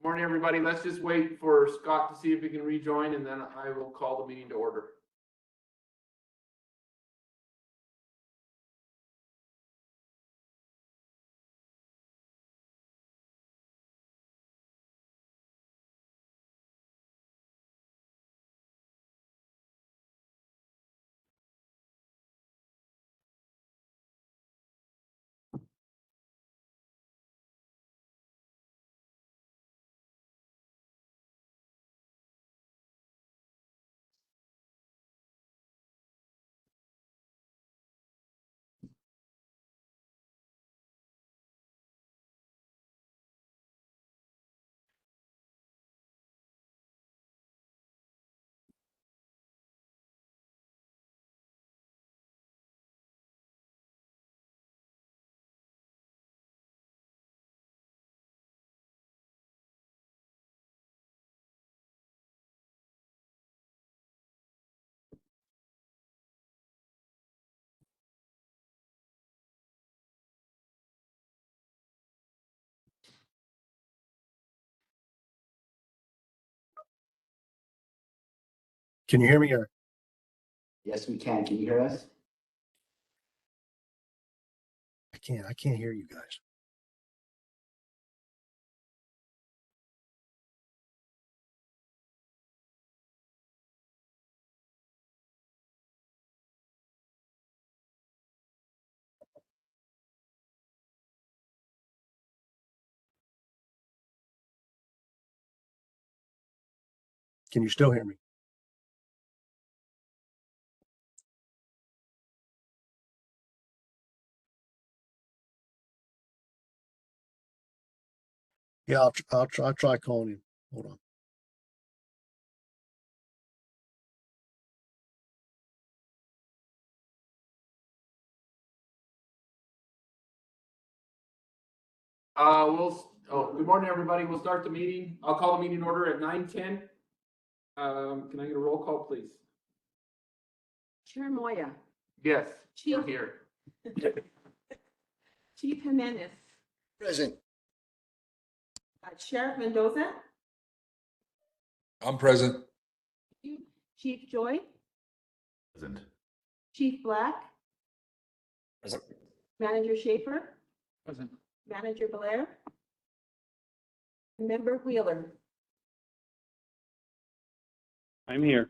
Morning, everybody. Let's just wait for Scott to see if he can rejoin, and then I will call the meeting to order. Can you hear me or? Yes, we can. Can you hear us? I can't hear you guys. Can you still hear me? Yeah, I'll try calling him. Hold on. Good morning, everybody. We'll start the meeting. I'll call the meeting order at 9:10. Can I get a roll call, please? Chair Moya, Yes, Chief. you're here. Chief Jimenez, Present. Sheriff Mendoza, I'm present. Chief Joy, Present. Chief Black, Present. Manager Schaefer, Present. Manager Blair, Member Wheeler. I'm here.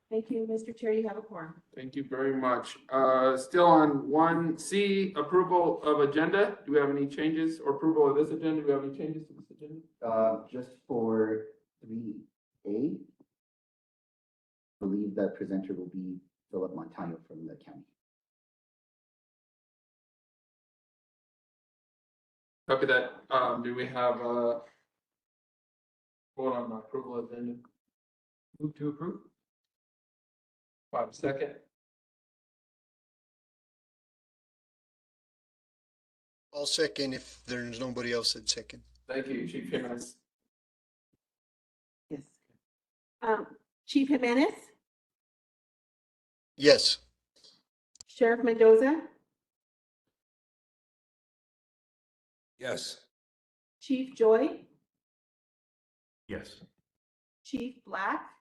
Thank you, Mr. Chair. You have a quorum. Thank you very much. Still on 1C, approval of agenda. Do we have any changes or approval of this agenda? Do we have any changes to this agenda? Just for 3A, I believe the presenter will be Philip Montano from the county. Copy that. Do we have vote on approval of agenda? Move to approve. 5 second. I'll second if there's nobody else that second. Thank you, Chief Jimenez. Yes. Chief Jimenez, Yes. Sheriff Mendoza, Yes. Chief Joy, Yes. Chief Black,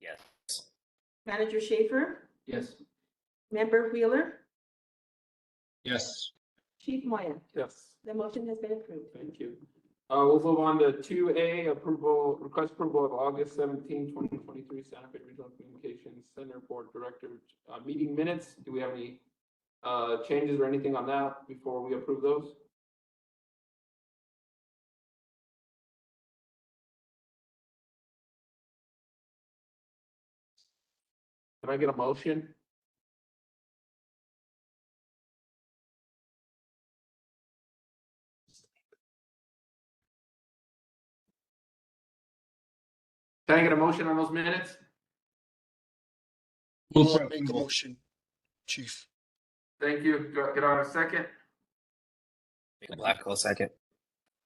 Yes. Manager Schaefer, Yes. Member Wheeler, Yes. Chief Moya. Yes. The motion has been approved. Thank you. We'll move on to 2A, request approval of August 17, 2023 Santa Fe Regional Communications Center Board Director meeting minutes. Do we have any changes or anything on that before we approve those? Can I get a motion? Can I get a motion on those minutes? I'll make the motion, Chief. Thank you. Get on a second. Black will second.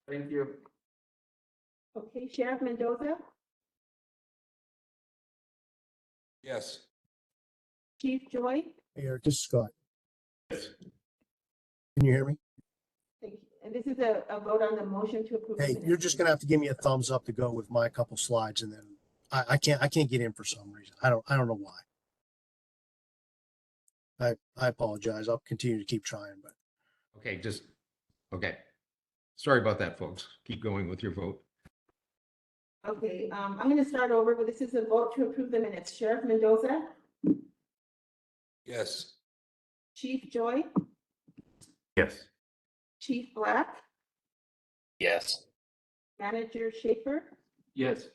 Thank you. Okay, Sheriff Mendoza, Yes. Chief Joy, Hey, Eric, this is Scott. Yes. Can you hear me? thank And this is a vote on the motion to approve. the Hey, minutes. you're just gonna have to give me a thumbs up to go with my couple slides and then I can't get in for some reason. I don't know why. I apologize. I'll continue to keep trying, but Okay, okay. Sorry about that, folks. Keep going with your vote. Okay, I'm going to start over, but this is a vote to approve the minutes. Sheriff Mendoza, Yes. Chief Joy, Yes. Chief Black, Yes. Manager Schaefer, Yes.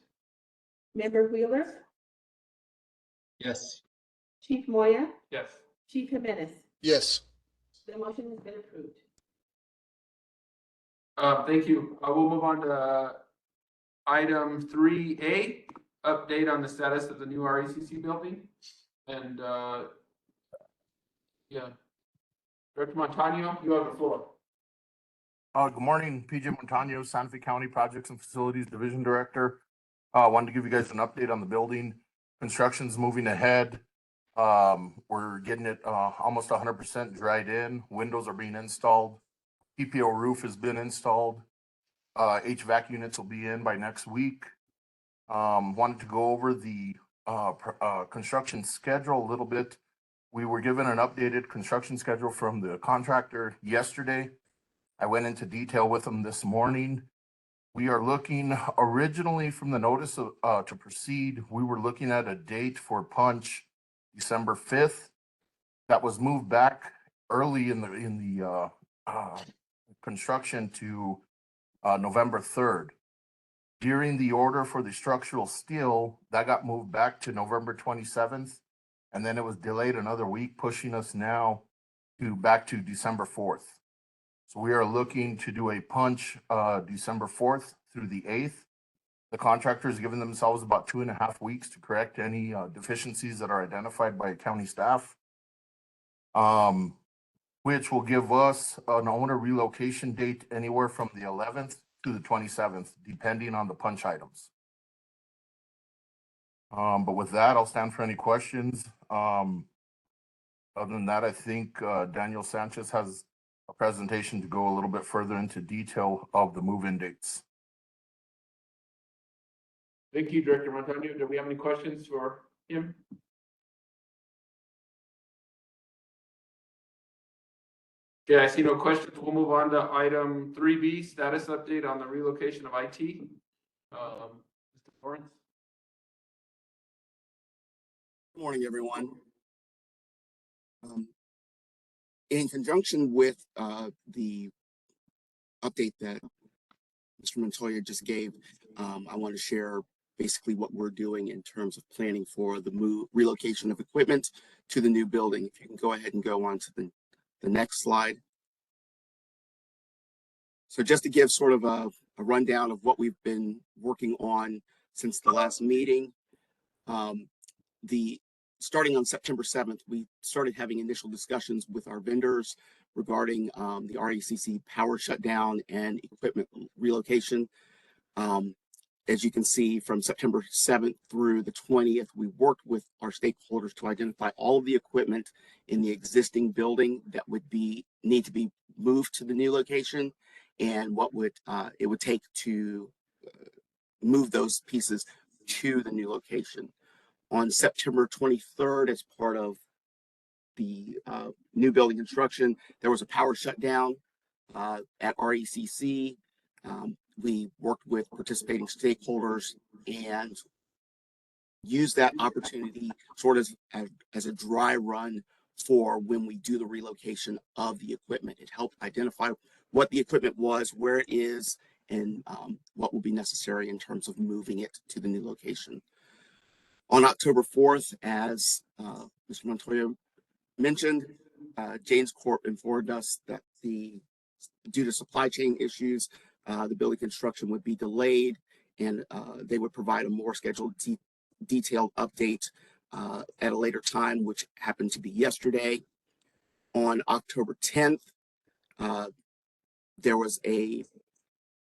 Member Wheeler, Yes. Chief Moya, Yes. Chief Jimenez. Yes. The motion has been approved. Thank you. We'll move on to item 3A, update on the status of the new RECC building. And, yeah. Director Montano, you have the floor. Good morning, PJ Montano, Santa Fe County Projects and Facilities Division Director. Wanted to give you guys an update on the building. Construction's moving ahead. We're getting it almost 100% dried in. Windows are being installed. PPO roof has been installed. HVAC units will be in by next week. Wanted to go over the construction schedule a little bit. We were given an updated construction schedule from the contractor yesterday. I went into detail with them this morning. We are looking originally from the notice of, to proceed. We were looking at a date for punch December 5th. That was moved back early in the construction to November 3rd. During the order for the structural steel, that got moved back to November 27th, and then it was delayed another week, pushing us now back to December 4th. So we are looking to do a punch December 4th through the 8th. The contractor has given themselves about 2.5 weeks to correct any deficiencies that are identified by county staff, which will give us an owner relocation date anywhere from the 11th to the 27th, depending on the punch items. But with that, I'll stand for any questions. Other than that, I think Daniel Sanchez has a presentation to go a little bit further into detail of the move-in dates. Thank you, Director Montano. Do we have any questions for him? Okay, I see no questions. We'll move on to item 3B, status update on the relocation of IT. Mr. Lawrence? Good morning, everyone. In conjunction with the update that Mr. Montoya just gave, I want to share basically what we're doing in terms of planning for the relocation of equipment to the new building. If you can go ahead and go on to the next slide. So just to give sort of a rundown of what we've been working on since the last meeting, starting on September 7th, we started having initial discussions with our vendors regarding the RECC power shutdown and equipment relocation. As you can see, from September 7th through the 20th, we worked with our stakeholders to identify all of the equipment in the existing building that would need to be moved to the new location, and what it would take to move those pieces to the new location. On September 23rd, as part of the new building construction, there was a power shutdown at RECC. We worked with participating stakeholders and used that opportunity sort of as a dry run for when we do the relocation of the equipment. It helped identify what the equipment was, where it is, and what will be necessary in terms of moving it to the new location. On October 4th, as Mr. Montoya mentioned, James Corp informed us that due to supply chain issues, the building construction would be delayed, and they would provide a more scheduled detailed update at a later time, which happened to be yesterday. On October 10th, there was a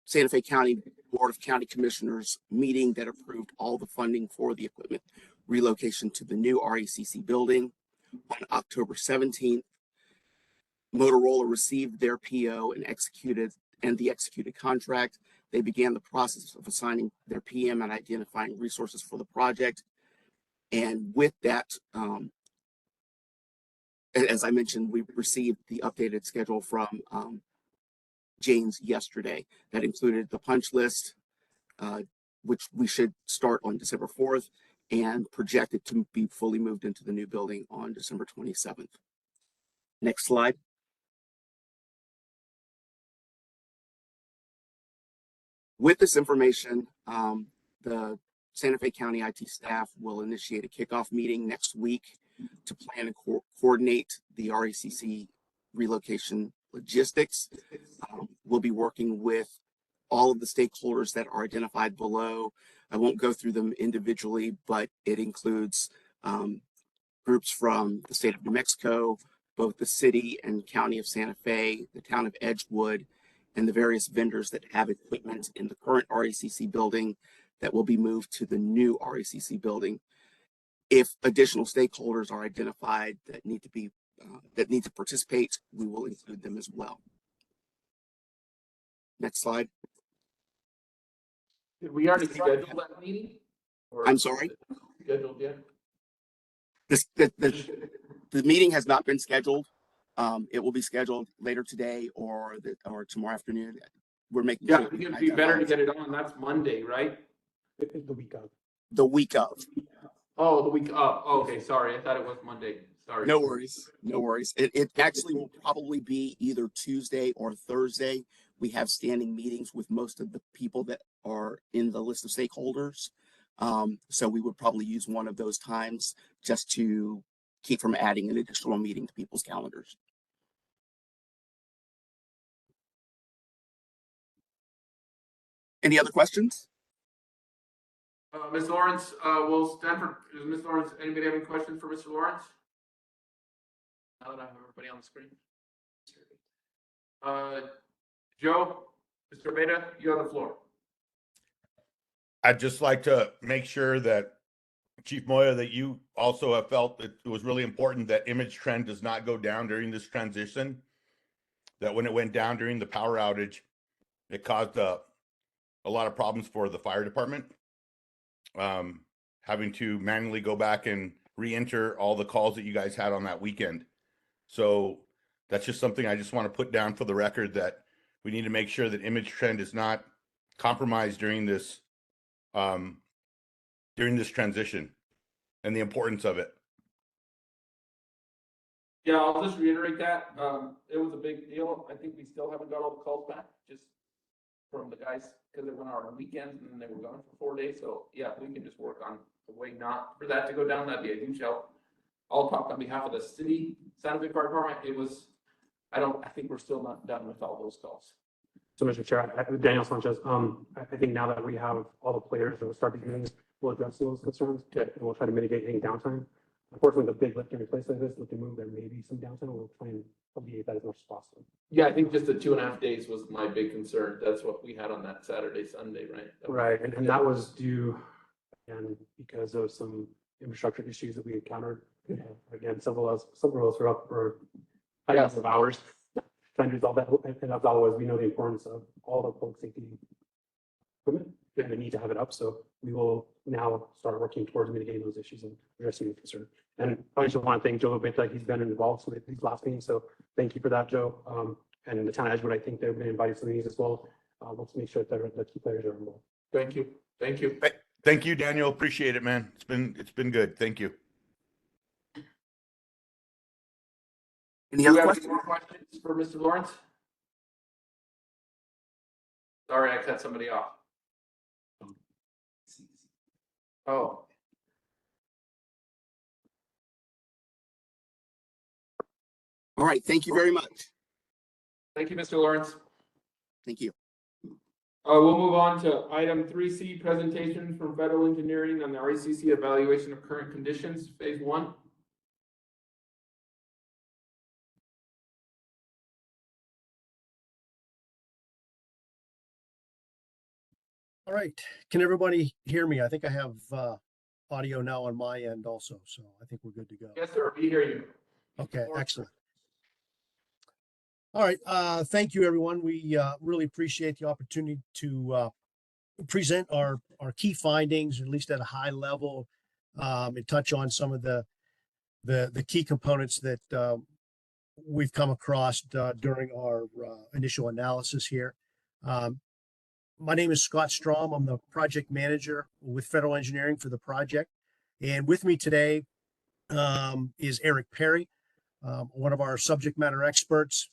Santa Fe County Board of County Commissioners meeting that approved all the funding for the equipment relocation to the new RECC building. On October 17th, Motorola received their PO and executed and the executed contract. They began the process of assigning their PM and identifying resources for the project. And with that, as I mentioned, we received the updated schedule from James yesterday. That included the punch list, which we should start on December 4th, and projected to be fully moved into the new building on December 27th. Next slide. With this information, the Santa Fe County IT staff will initiate a kickoff meeting next week to plan and coordinate the RECC relocation logistics. We'll be working with all of the stakeholders that are identified below. I won't go through them individually, but it includes groups from the state of New Mexico, both the city and county of Santa Fe, the town of Edgewood, and the various vendors that have equipment in the current RECC building that will be moved to the new RECC building. If additional stakeholders are identified that need to participate, we will include them as well. Next slide. Did we already schedule that meeting? Or I'm sorry? Scheduled yet? The meeting has not been scheduled. It will be scheduled later today or tomorrow afternoon. We're making Yeah, sure I think it'd be better to get it on. That's Monday, right? The week of. the week of. Oh, the week up. Oh, okay, sorry. I thought it was Monday. Sorry. No worries. No worries. It actually will probably be either Tuesday or Thursday. We have standing meetings with most of the people that are in the list of stakeholders. So we would probably use one of those times just to keep from adding an additional meeting to people's calendars. Any other questions? Ms. Lawrence, will Stanford, is Ms. Lawrence, anybody have any questions for Mr. Lawrence? Now that I have everybody on the screen. Joe, Mr. Beta, you have the floor. I'd just like to make sure that Chief Moya, that you also have felt that it was really important that image trend does not go down during this transition. That when it went down during the power outage, it caused a lot of problems for the fire department. Having to manually go back and re-enter all the calls that you guys had on that weekend. So that's just something I just want to put down for the record, that we need to make sure that image trend is not compromised during this transition and the importance of it. Yeah, I'll just reiterate that. It was a big deal. I think we still haven't got all the calls back, just from the guys, because they went out on weekends and then they were gone for 4 days. So yeah, we can just work on a way not for that to go down. That'd be a huge help. I'll talk on behalf of the city, Santa Fe Fire Department. I think we're still not done with all those calls. So, Mr. Chair, Daniel Sanchez, I think now that we have all the players that will start these meetings, we'll address those concerns and we'll try to mitigate any downtime. Unfortunately, the big lift and replace like this, if we move, there may be some downtime. We'll try and alleviate that as much as possible. Yeah, I think just the 2.5 days was my big concern. That's what we had on that Saturday, Sunday, right? Right, and that was due, again, because of some infrastructure issues that we encountered. Again, several of us were up for hundreds of hours trying to resolve that. And as always, we know the importance of all the public safety equipment and the need to have it up. So we will now start working towards mitigating those issues and addressing the concern. And I just want to thank Joe Bit, he's been involved with these last meetings. So thank you for that, Joe. And the town of Edgewood, I think they've been invited to the meetings as well. Let's make sure that the key players are involved. Thank you. Thank you. Thank you, Daniel. Appreciate it, man. It's been good. Thank you. Any Do other you have questions? any more questions for Mr. Lawrence? Sorry, I cut somebody off. Oh. All right. Thank you very much. Thank you, Mr. Lawrence. Thank you. We'll move on to item 3C, presentation from federal engineering on the RECC evaluation of current conditions, phase 1. All right. Can everybody hear me? I think I have audio now on my end also, so I think we're good to go. Yes, sir. We hear you. Okay, excellent. All right, thank you, everyone. We really appreciate the opportunity to present our key findings, at least at a high level, and touch on some of the key components that we've come across during our initial analysis here. My name is Scott Strom. I'm the project manager with Federal Engineering for the project. And with me today is Eric Perry, one of our subject matter experts.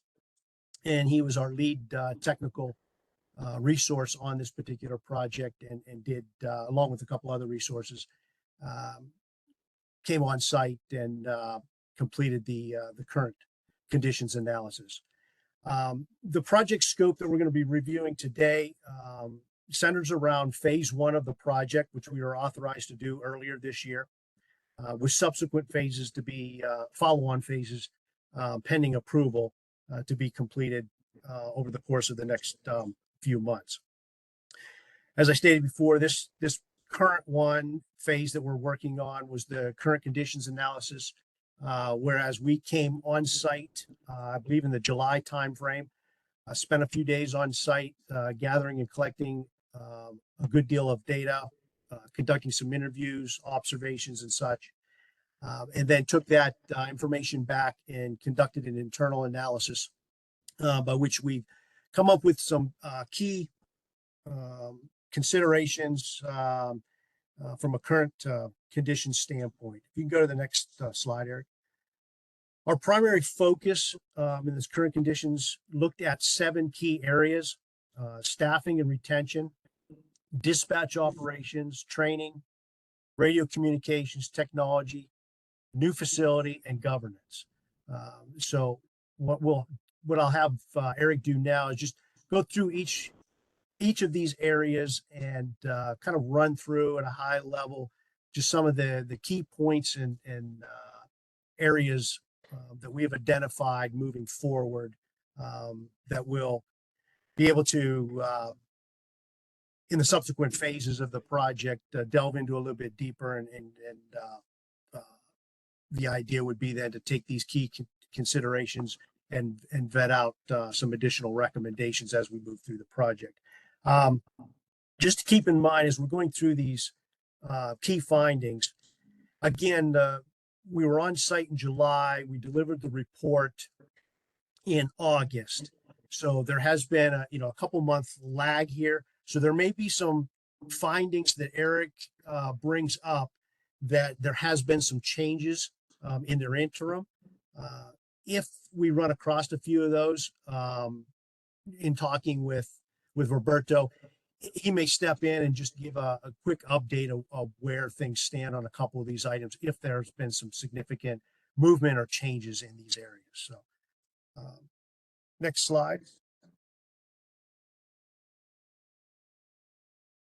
And he was our lead technical resource on this particular project and did, along with a couple other resources, came on site and completed the current conditions analysis. The project scope that we're going to be reviewing today centers around phase 1 of the project, which we were authorized to do earlier this year, with subsequent phases to be follow-on phases pending approval to be completed over the course of the next few months. As I stated before, this current phase that we're working on was the current conditions analysis. Whereas we came on site, I believe in the July timeframe, spent a few days on site gathering and collecting a good deal of data, conducting some interviews, observations and such, and then took that information back and conducted an internal analysis by which we've come up with some key considerations from a current condition standpoint. If you can go to the next slide, Eric. Our primary focus in this current conditions looked at 7 key areas: staffing and retention, dispatch operations, training, radio communications, technology, new facility, and governance. So what I'll have Eric do now is just go through each of these areas and kind of run through at a high level just some of the key points and areas that we have identified moving forward that will be able to, in the subsequent phases of the project, delve into a little bit deeper. And the idea would be then to take these key considerations and vet out some additional recommendations as we move through the project. Just to keep in mind, as we're going through these key findings, again, we were on site in July. We delivered the report in August. So there has been a couple month lag here. So there may be some findings that Eric brings up that there has been some changes in their interim. If we run across a few of those in talking with Roberto, he may step in and just give a quick update of where things stand on a couple of these items, if there's been some significant movement or changes in these areas. So next slide.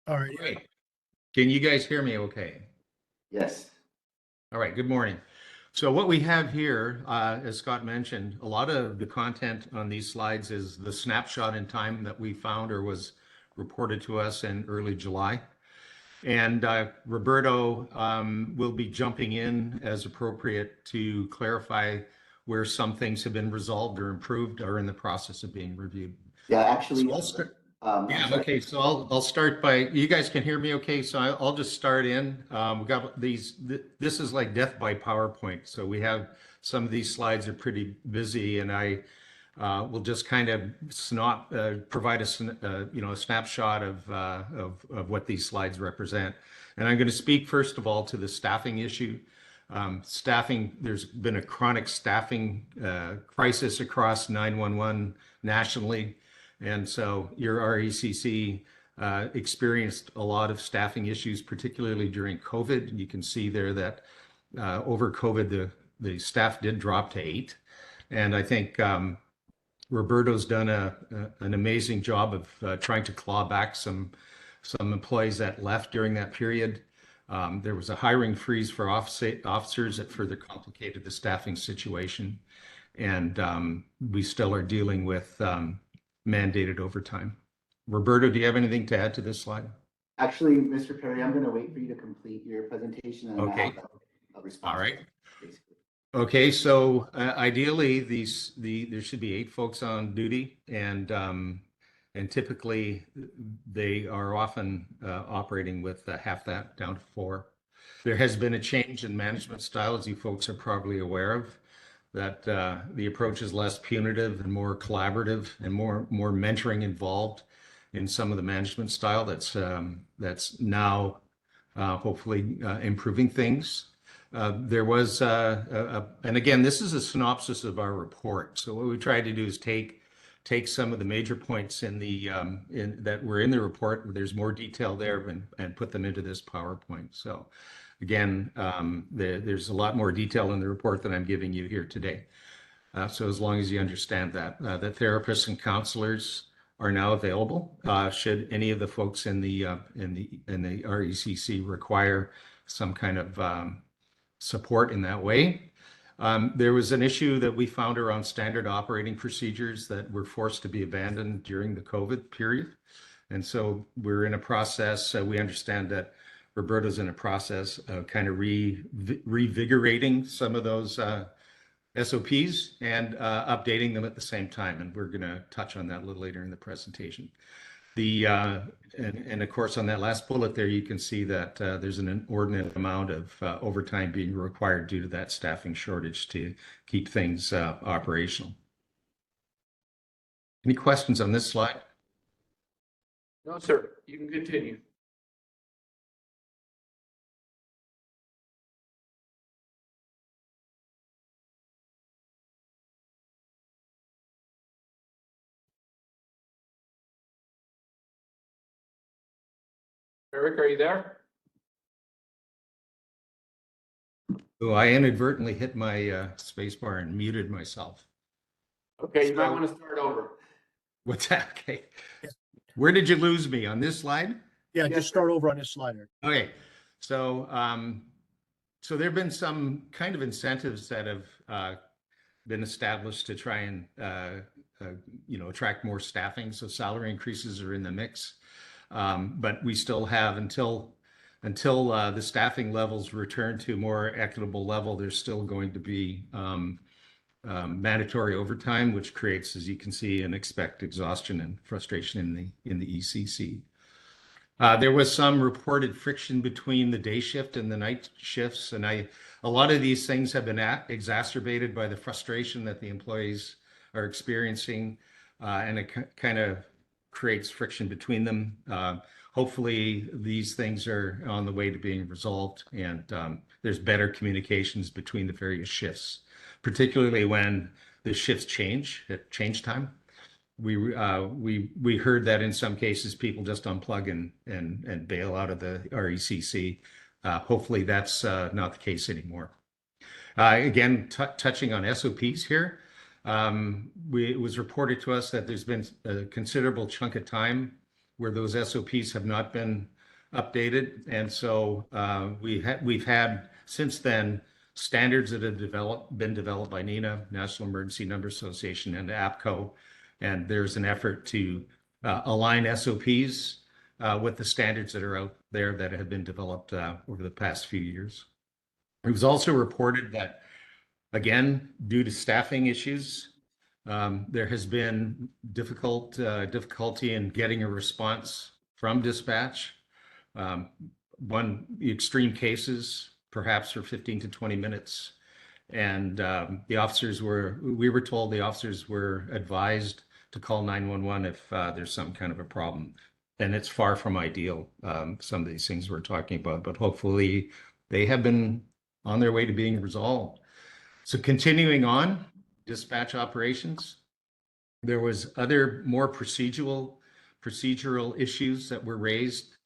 All right. Great. Can you guys hear me okay? Yes. All right, good morning. So what we have here, as Scott mentioned, a lot of the content on these slides is the snapshot in time that we found or was reported to us in early July. And Roberto will be jumping in as appropriate to clarify where some things have been resolved or improved or in the process of being reviewed. Yeah, actually. So I'll start. Okay, so I'll start by, you guys can hear me okay, so I'll just start in. We've got these, this is like death by PowerPoint. So we have some of these slides are pretty busy, and I will just kind of provide a snapshot of what these slides represent. And I'm going to speak first of all to the staffing issue. Staffing, there's been a chronic staffing crisis across 911 nationally. And so your RECC experienced a lot of staffing issues, particularly during COVID. You can see there that over COVID, the staff did drop to 8. And I think Roberto's done an amazing job of trying to claw back some employees that left during that period. There was a hiring freeze for officers that further complicated the staffing situation. And we still are dealing with mandated overtime. Roberto, do you have anything to add to this slide? Actually, Mr. Perry, I'm going to wait for you to complete your presentation and Okay. I'll have a response. All right. Basically. Okay, so ideally, there should be 8 folks on duty, and typically they are often operating with half that, down to 4. There has been a change in management style, as you folks are probably aware of, that the approach is less punitive and more collaborative and more mentoring involved in some of the management style that's now hopefully improving things. There was, and again, this is a synopsis of our report. So what we tried to do is take some of the major points that were in the report, where there's more detail there, and put them into this PowerPoint. So again, there's a lot more detail in the report than I'm giving you here today. So as long as you understand that, the therapists and counselors are now available. Should any of the folks in the RECC require some kind of support in that way. There was an issue that we found around standard operating procedures that were forced to be abandoned during the COVID period. And so we're in a process, we understand that Roberto's in a process of kind of revigorating some of those SOPs and updating them at the same time. And we're going to touch on that a little later in the presentation. And of course, on that last bullet there, you can see that there's an inordinate amount of overtime being required due to that staffing shortage to keep things operational. Any questions on this slide? No, sir. You can continue. Eric, are you there? Oh, I inadvertently hit my space bar and muted myself. Okay, you might want to start over. What's that? Okay. Where did you lose me, on this slide? Yeah, just start over on this slide. Okay. So, so there have been some kind of incentives that have been established to try and attract more staffing. So salary increases are in the mix, but we still have until the staffing levels return to a more equitable level. There's still going to be mandatory overtime, which creates, as you can see, and expect exhaustion and frustration in the ECC. There was some reported friction between the day shift and the night shifts, and a lot of these things have been exacerbated by the frustration that the employees are experiencing, and it kind of creates friction between them. Hopefully, these things are on the way to being resolved, and there's better communications between the various shifts, particularly when the shifts change at change time. We heard that in some cases people just unplug and bail out of the RECC. Hopefully that's not the case anymore. Again, touching on SOPs here, it was reported to us that there's been a considerable chunk of time where those SOPs have not been updated, and so we've had since then standards that have been developed by NENA, National Emergency Number Association, and APCO. And there's an effort to align SOPs with the standards that are out there that have been developed over the past few years. It was also reported that, again, due to staffing issues, there has been difficulty in getting a response from dispatch. One extreme cases, perhaps for 15 to 20 minutes. And we were told the officers were advised to call 911 if there's some kind of a problem. And it's far from ideal, some of these things we're talking about, but hopefully they have been on their way to being resolved. So continuing on, dispatch operations, there was other more procedural issues that were raised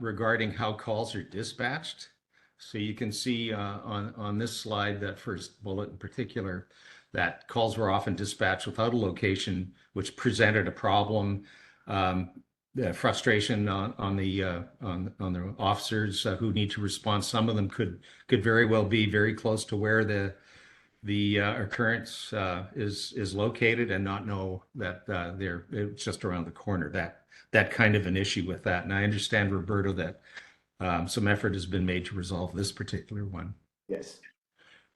regarding how calls are dispatched. So you can see on this slide, that first bullet in particular, that calls were often dispatched without a location, which presented a problem, the frustration on the officers who need to respond. Some of them could very well be very close to where the occurrence is located and not know that it's just around the corner. That kind of an issue with that. And I understand, Roberto, that some effort has been made to resolve this particular one. Yes.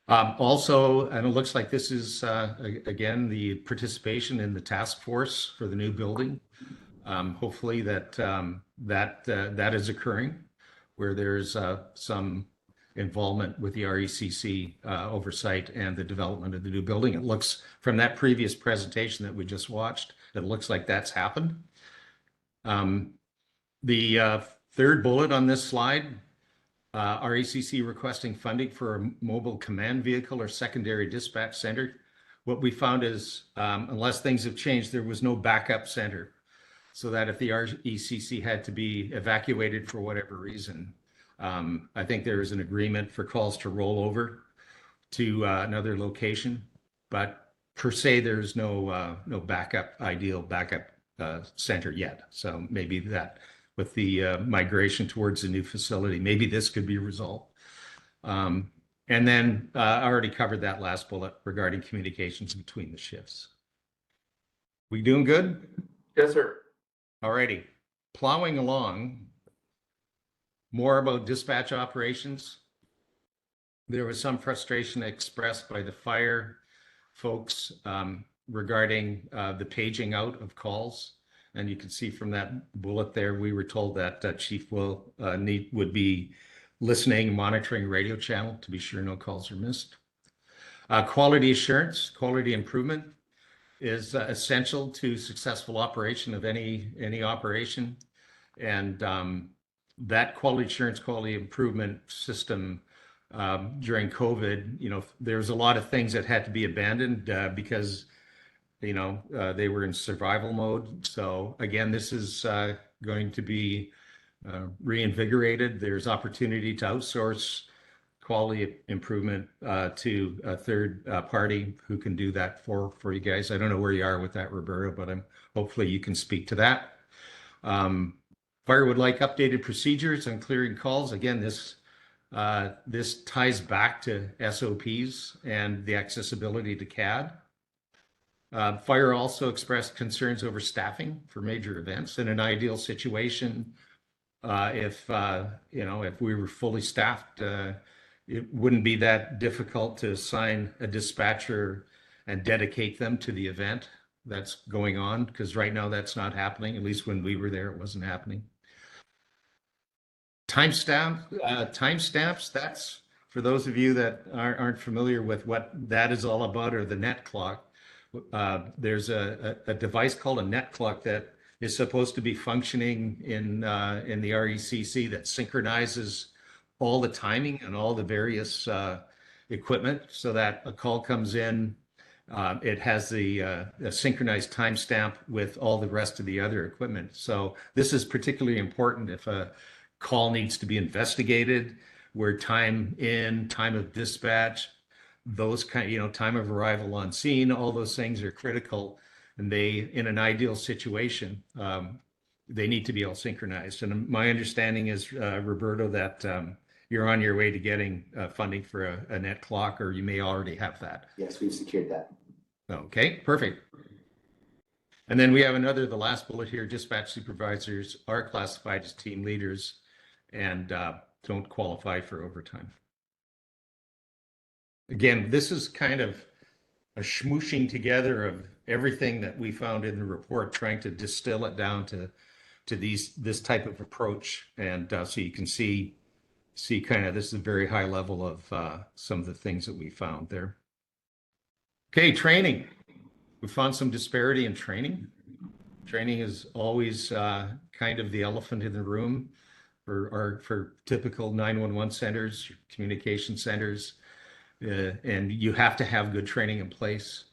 Also, and it looks like this is, again, the participation in the task force for the new building. Hopefully that is occurring, where there's some involvement with the RECC oversight and the development of the new building. It looks, from that previous presentation that we just watched, it looks like that's happened. The third bullet on this slide, RECC requesting funding for a mobile command vehicle or secondary dispatch center. What we found is, unless things have changed, there was no backup center, so that if the RECC had to be evacuated for whatever reason, I think there is an agreement for calls to roll over to another location, but per se, there's no ideal backup center yet. So maybe that, with the migration towards a new facility, maybe this could be resolved. And then I already covered that last bullet regarding communications between the shifts. We doing good? Yes, sir. All righty. Plowing along, more about dispatch operations. There was some frustration expressed by the fire folks regarding the paging out of calls. And you can see from that bullet there, we were told that Chief would be listening, monitoring radio channel to be sure no calls are missed. Quality assurance, quality improvement is essential to successful operation of any operation. And that quality assurance, quality improvement system during COVID, there's a lot of things that had to be abandoned because they were in survival mode. So again, this is going to be reinvigorated. There's opportunity to outsource quality improvement to a third party who can do that for you guys. I don't know where you are with that, Roberto, but hopefully you can speak to that. Fire would like updated procedures on clearing calls. Again, this ties back to SOPs and the accessibility to CAD. Fire also expressed concerns over staffing for major events. In an ideal situation, if we were fully staffed, it wouldn't be that difficult to assign a dispatcher and dedicate them to the event that's going on, because right now that's not happening. At least when we were there, it wasn't happening. Timestamps, that's for those of you that aren't familiar with what that is all about, or the net clock. There's a device called a net clock that is supposed to be functioning in the RECC that synchronizes all the timing and all the various equipment, so that a call comes in, it has a synchronized timestamp with all the rest of the other equipment. So this is particularly important if a call needs to be investigated, where time in, time of dispatch, those kind, time of arrival on scene, all those things are critical. And they, in an ideal situation, they need to be all synchronized. And my understanding is, Roberto, that you're on your way to getting funding for a net clock, or you may already have that. Yes, we've secured that. Okay, perfect. And then we have the last bullet here, dispatch supervisors are classified as team leaders and don't qualify for overtime. Again, this is kind of a smooshing together of everything that we found in the report, trying to distill it down to this type of approach. And so you can see kind of, this is a very high level of some of the things that we found there. Okay, training. We found some disparity in training. Training is always kind of the elephant in the room for typical 911 centers, communication centers. And you have to have good training in place.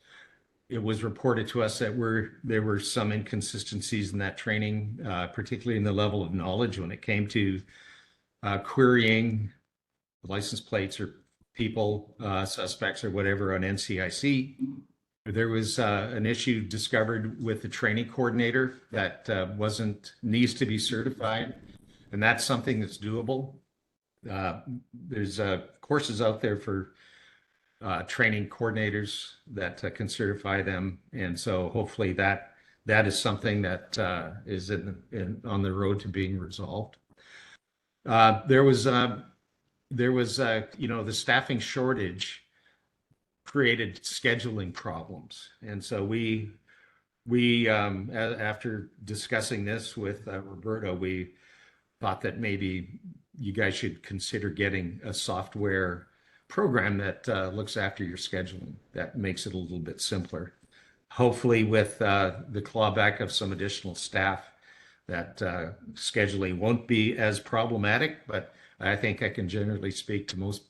It was reported to us that there were some inconsistencies in that training, particularly in the level of knowledge when it came to querying license plates or people, suspects or whatever on NCIC. There was an issue discovered with the training coordinator that needs to be certified, and that's something that's doable. There's courses out there for training coordinators that can certify them, and so hopefully that is something that is on the road to being resolved. There was the staffing shortage created scheduling problems. And so after discussing this with Roberto, we thought that maybe you guys should consider getting a software program that looks after your scheduling. That makes it a little bit simpler. Hopefully with the clawback of some additional staff, that scheduling won't be as problematic, but I think I can generally speak to most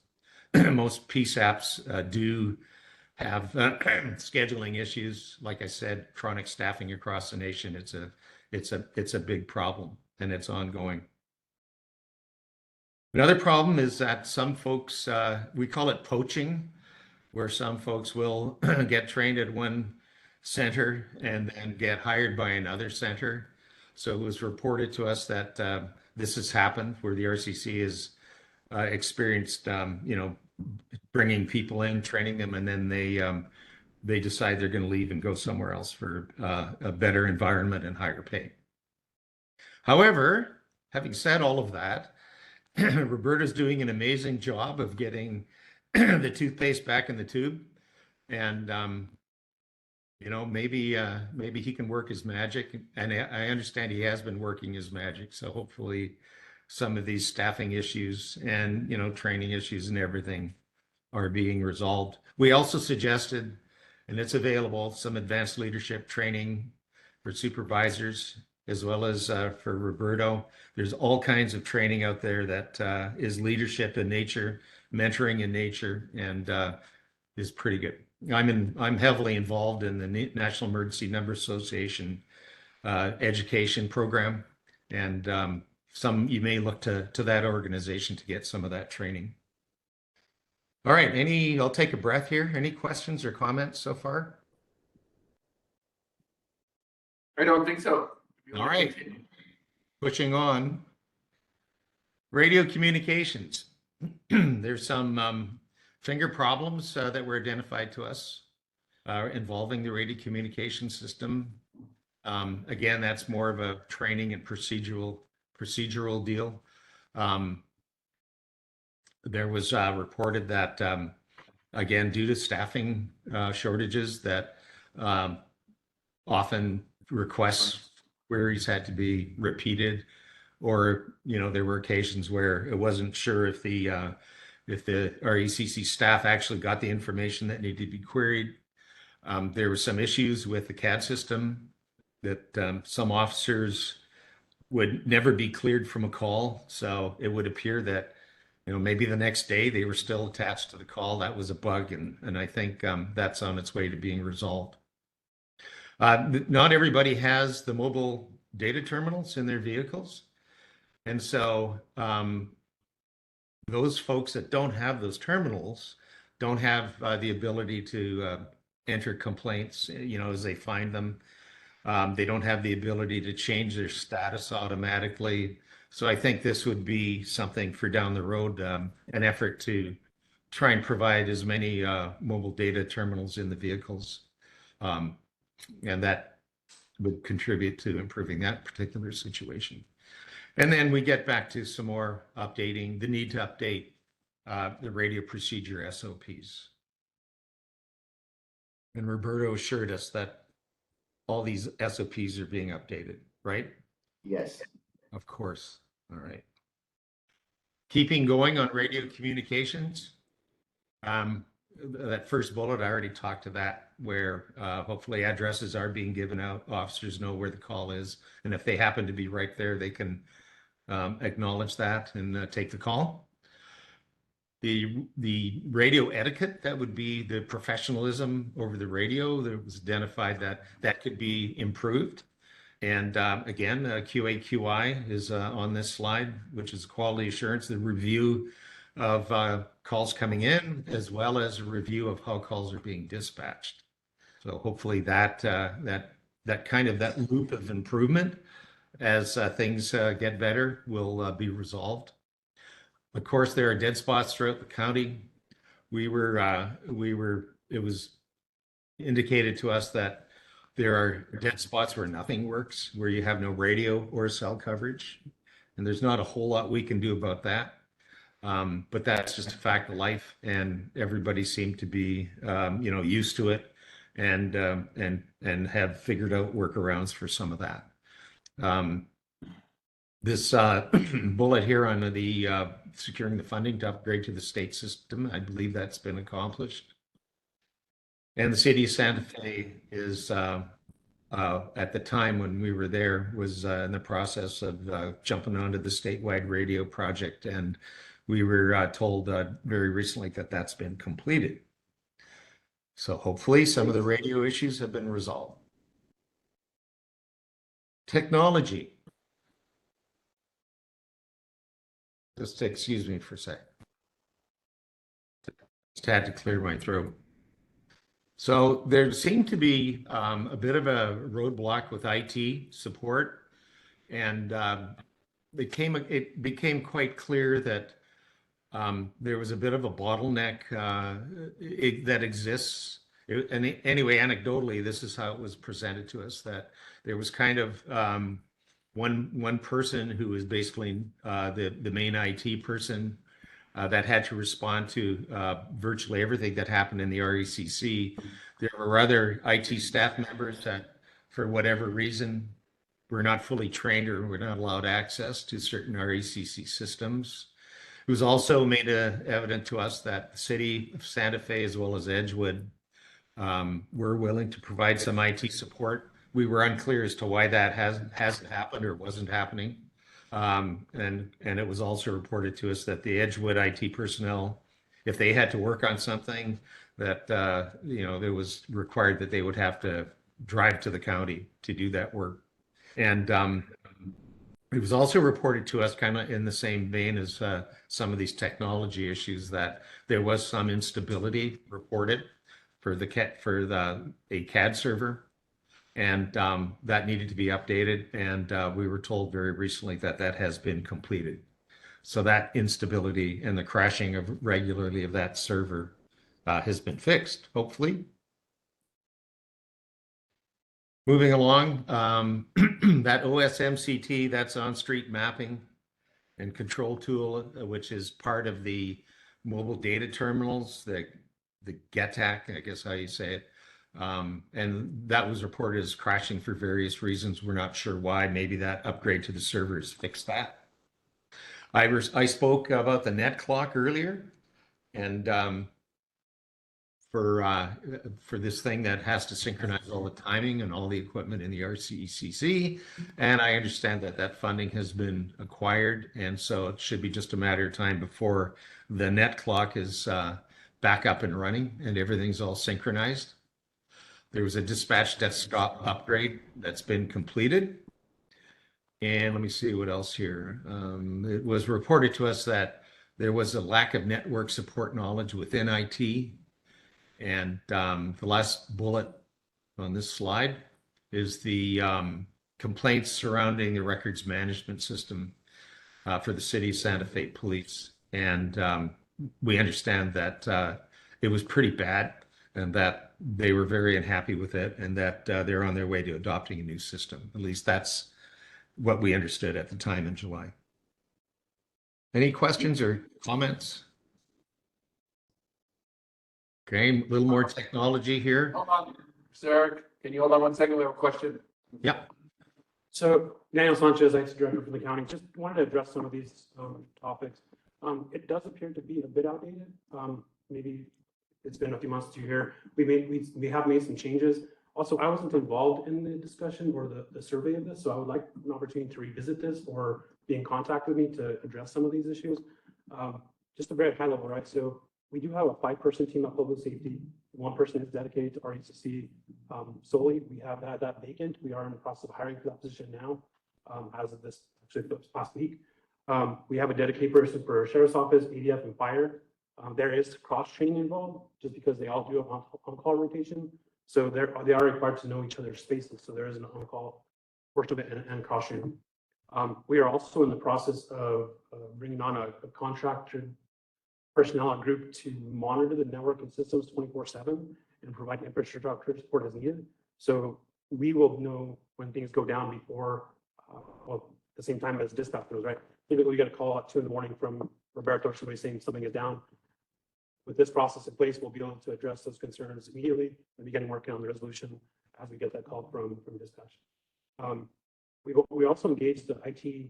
most PSAPs do have scheduling issues. Like I said, chronic staffing across the nation, it's a big problem, and it's ongoing. Another problem is that some folks, we call it poaching, where some folks will get trained at one center and then get hired by another center. So it was reported to us that this has happened, where the RCC has experienced, bringing people in, training them, and then they decide they're going to leave and go somewhere else for a better environment and higher pay. However, having said all of that, Roberta's doing an amazing job of getting the toothpaste back in the tube, and maybe he can work his magic. And I understand he has been working his magic. So hopefully, some of these staffing issues and training issues and everything are being resolved. We also suggested, and it's available, some advanced leadership training for supervisors, as well as for Roberto. There's all kinds of training out there that is leadership in nature, mentoring in nature, and is pretty good. I'm heavily involved in the National Emergency Number Association education program, and you may look to that organization to get some of that training. All right, I'll take a breath here. Any questions or comments so far? I don't think so. All right, pushing on. Radio communications. There's some finger problems that were identified to us involving the radio communication system. Again, that's more of a training and procedural deal. There was reported that, again, due to staffing shortages, that often queries had to be repeated, or there were occasions where it wasn't sure if the RECC staff actually got the information that needed to be queried. There were some issues with the CAD system that some officers would never be cleared from a call. So it would appear that, maybe the next day they were still attached to the call. That was a bug, and I think that's on its way to being resolved. Not everybody has the mobile data terminals in their vehicles. And so those folks that don't have those terminals don't have the ability to enter complaints, as they find them. They don't have the ability to change their status automatically. So I think this would be something for down the road, an effort to try and provide as many mobile data terminals in the vehicles. And that would contribute to improving that particular situation. And then we get back to some more updating, the need to update the radio procedure SOPs. And Roberto assured us that all these SOPs are being updated, right? Yes. Of course. All right. Keeping going on radio communications. That first bullet, I already talked to that, where hopefully addresses are being given out. Officers know where the call is. And if they happen to be right there, they can acknowledge that and take the call. The radio etiquette, that would be the professionalism over the radio. There was identified that could be improved. And again, QA/QI is on this slide, which is quality assurance, the review of calls coming in, as well as a review of how calls are being dispatched. So hopefully that loop of improvement, as things get better, will be resolved. Of course, there are dead spots throughout the county. It was indicated to us that there are dead spots where nothing works, where you have no radio or cell coverage, and there's not a whole lot we can do about that. But that's just a fact of life, and everybody seemed to be, used to it, and have figured out workarounds for some of that. This bullet here on the securing the funding to upgrade to the state system, I believe that's been accomplished. And the city of Santa Fe is, at the time when we were there, was in the process of jumping onto the statewide radio project, and we were told very recently that that's been completed. So hopefully some of the radio issues have been resolved. Technology. Just excuse me for a sec. Just had to clear my throat. So there seemed to be a bit of a roadblock with IT support, and it became quite clear that there was a bit of a bottleneck that exists. Anyway, anecdotally, this is how it was presented to us, that there was kind of one person who was basically the main IT person that had to respond to virtually everything that happened in the RECC. There were other IT staff members that, for whatever reason, were not fully trained or were not allowed access to certain RECC systems. It was also made evident to us that the city of Santa Fe, as well as Edgewood, were willing to provide some IT support. We were unclear as to why that hasn't happened or wasn't happening. And it was also reported to us that the Edgewood IT personnel, if they had to work on something, that there was required that they would have to drive to the county to do that work. And it was also reported to us, kind of in the same vein as some of these technology issues, that there was some instability reported for a CAD server, and that needed to be updated. And we were told very recently that that has been completed. So that instability and the crashing regularly of that server has been fixed, hopefully. Moving along, that OSMCT, that's on-street mapping and control tool, which is part of the mobile data terminals, the GETAC, I guess how you say it. And that was reported as crashing for various reasons. We're not sure why. Maybe that upgrade to the servers fixed that. I spoke about the net clock earlier, and for this thing that has to synchronize all the timing and all the equipment in the RCECC. And I understand that that funding has been acquired, and so it should be just a matter of time before the net clock is back up and running and everything's all synchronized. There was a dispatch desktop upgrade that's been completed. And let me see what else here. It was reported to us that there was a lack of network support knowledge within IT. And the last bullet on this slide is the complaints surrounding the records management system for the city of Santa Fe Police. And we understand that it was pretty bad, and that they were very unhappy with it, and that they're on their way to adopting a new system. At least that's what we understood at the time in July. Any questions or comments? Okay, a little more technology here. Hold on, sir. Can you hold on 1 second? We have a question. Yep. So Daniel Sanchez, IT Director for the county, just wanted to address some of these topics. It does appear to be a bit outdated. Maybe it's been a few months to here. We have made some changes. Also, I wasn't involved in the discussion or the survey of this, so I would like an opportunity to revisit this or be in contact with me to address some of these issues. Just a very high level, right? So we do have a 5-person team of public safety. 1 person is dedicated to RECC solely. We have had that vacant. We are in the process of hiring for that position now, as of this past week. We have a dedicated person for Sheriff's Office, ADF, and Fire. There is cross-training involved just because they all do have on-call rotation. So they are required to know each other's spaces. So there is an on-call portion of it and cross-training. We are also in the process of bringing on a contracted personnel group to monitor the network and systems 24/7 and provide infrastructure support as needed. So we will know when things go down before, the same time as dispatch goes, right? Typically, we get a call at 2 in the morning from Roberto or somebody saying something is down. With this process in place, we'll be able to address those concerns immediately and beginning working on the resolution as we get that call from dispatch. We also engaged the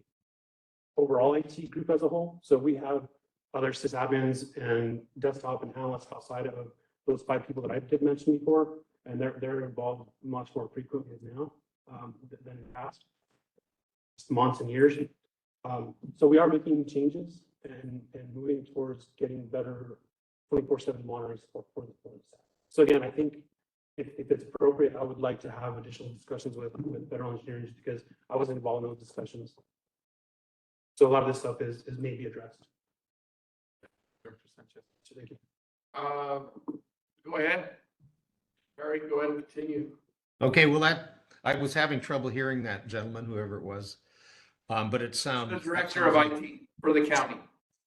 overall IT group as a whole. So we have other sysadmins and desktop and analysts outside of those 5 people that I did mention before, and they're involved much more frequently now than in the past months and years. So we are making changes and moving towards getting better 24/7 monitors for the staff. So again, I think if it's appropriate, I would like to have additional discussions with federal engineering just because I wasn't involved in those discussions. So a lot of this stuff is maybe addressed. Director Sanchez. So thank you. Go ahead. Barry, go ahead and continue. Okay, well, I was having trouble hearing that gentleman, whoever it was. But it sounds. The Director of IT for the county.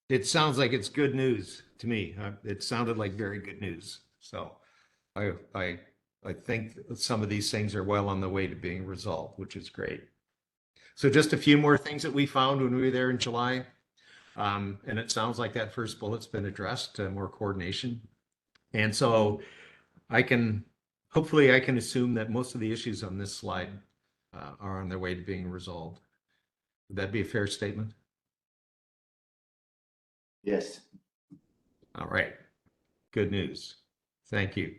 It sounds like it's good news to me. It sounded like very good news. So I think some of these things are well on the way to being resolved, which is great. So just a few more things that we found when we were there in July. And it sounds like that first bullet's been addressed, more coordination. And so hopefully I can assume that most of the issues on this slide are on their way to being resolved. Would that be a fair statement? Yes. All right. Good news. Thank you.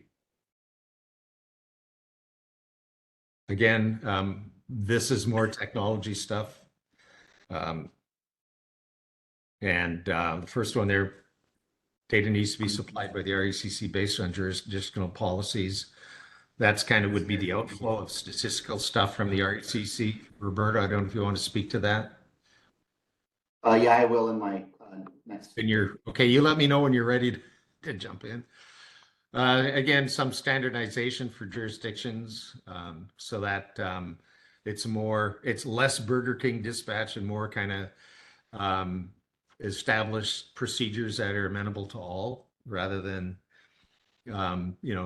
Again, this is more technology stuff. And the first one there, data needs to be supplied by the RECC based on jurisdictional policies. That's kind of would be the outflow of statistical stuff from the RECC. Roberto, I don't know if you want to speak to that. Yeah, I will in my next. And okay, you let me know when you're ready to jump in. Again, some standardization for jurisdictions so that it's less Burger King dispatch and more kind of established procedures that are amenable to all rather than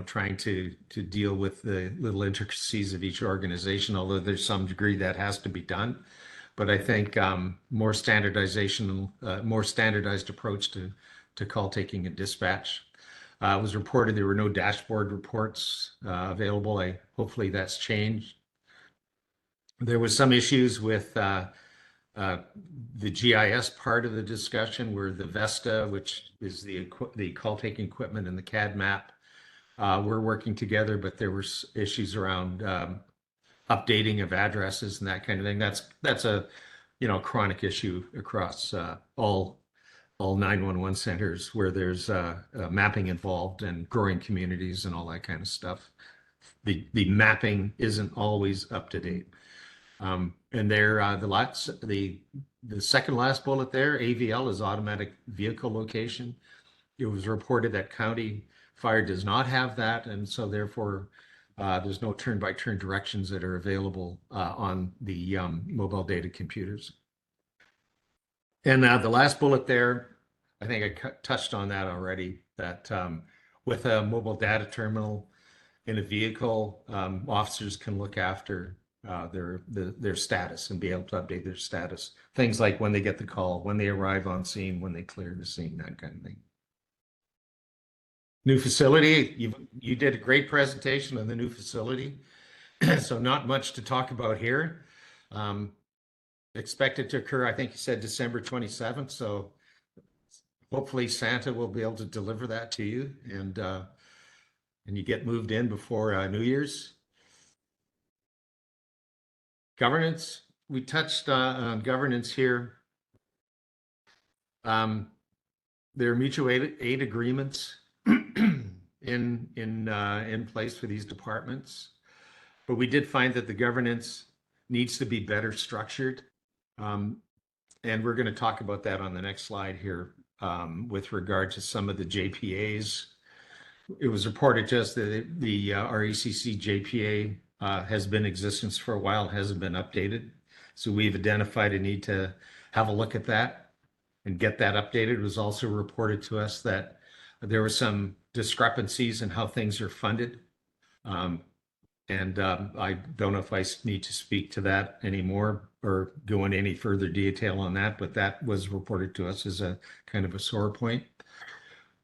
trying to deal with the little intricacies of each organization, although there's some degree that has to be done. But I think more standardization, more standardized approach to call taking and dispatch. It was reported there were no dashboard reports available. Hopefully that's changed. There was some issues with the GIS part of the discussion where the Vesta, which is the call taking equipment, and the CAD map were working together, but there were issues around updating of addresses and that kind of thing. That's a chronic issue across all 911 centers where there's mapping involved and growing communities and all that kind of stuff. The mapping isn't always up to date. And there, the second last bullet there, AVL is automatic vehicle location. It was reported that county fire does not have that, and so therefore there's no turn-by-turn directions that are available on the mobile data computers. And the last bullet there, I think I touched on that already, that with a mobile data terminal in a vehicle, officers can look after their status and be able to update their status. Things like when they get the call, when they arrive on scene, when they clear the scene, that kind of thing. New facility, you did a great presentation on the new facility. So not much to talk about here. Expected to occur, I think you said December 27th. So hopefully Santa will be able to deliver that to you and you get moved in before New Year's. Governance, we touched on governance here. There are mutual aid agreements in place for these departments, but we did find that the governance needs to be better structured, and we're going to talk about that on the next slide here with regard to some of the JPAs. It was reported just that the RECC JPA has been in existence for a while, hasn't been updated, so we've identified a need to have a look at that and get that updated. It was also reported to us that there were some discrepancies in how things are funded. And I don't know if I need to speak to that anymore or go into any further detail on that, but that was reported to us as a kind of a sore point.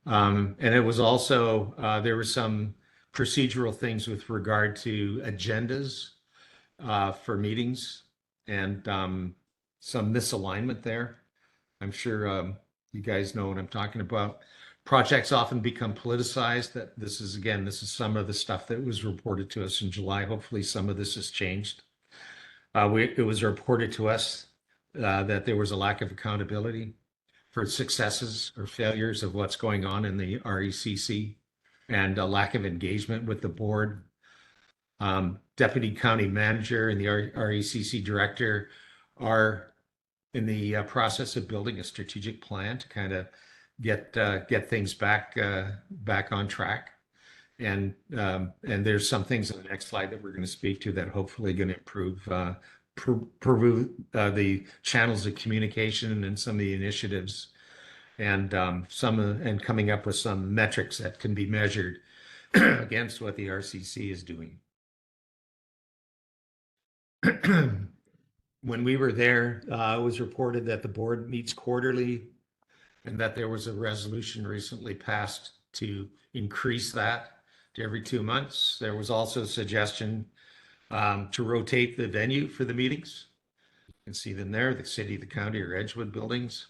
And it was also, there were some procedural things with regard to agendas for meetings and some misalignment there. I'm sure you guys know what I'm talking about. Projects often become politicized. That this is some of the stuff that was reported to us in July. Hopefully some of this has changed. It was reported to us that there was a lack of accountability for successes or failures of what's going on in the RECC and a lack of engagement with the board. Deputy county manager and the RECC director are in the process of building a strategic plan to kind of get things back on track. And there's some things on the next slide that we're going to speak to that hopefully going to improve the channels of communication and some of the initiatives, and and coming up with some metrics that can be measured against what the RCC is doing. When we were there, it was reported that the board meets quarterly and that there was a resolution recently passed to increase that to every 2 months. There was also a suggestion to rotate the venue for the meetings. You can see them there, the city, the county, or Edgewood buildings,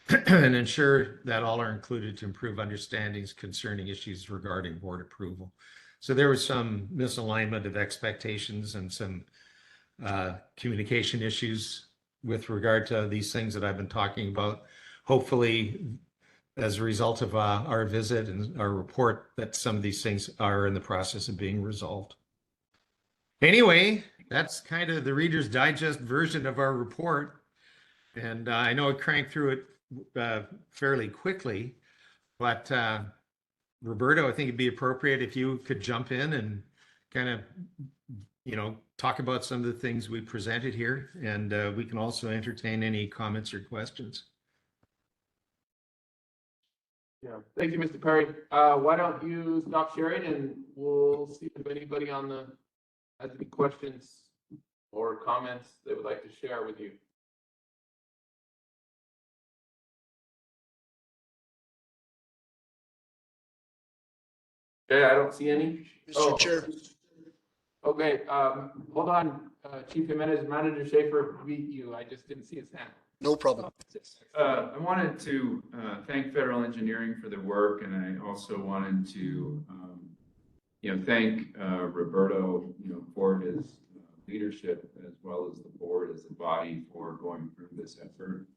and ensure that all are included to improve understandings concerning issues regarding board approval. So there was some misalignment of expectations and some communication issues with regard to these things that I've been talking about. Hopefully, as a result of our visit and our report, that some of these things are in the process of being resolved. Anyway, that's kind of the Reader's Digest version of our report. And I know I cranked through it fairly quickly, but Roberto, I think it'd be appropriate if you could jump in and kind of, talk about some of the things we presented here, and we can also entertain any comments or questions. Yeah, thank you, Mr. Perry. Why don't you stop sharing and we'll see if anybody has any questions or comments they would like to share with you. Okay, I don't see any. Mr. Chair. Okay, hold on, Chief Jimenez, Manager Schaefer beat you. I just didn't see his hand. No problem. I wanted to thank Federal Engineering for their work, and I also wanted to, thank Roberto, for his leadership, as well as the board as a body for going through this effort.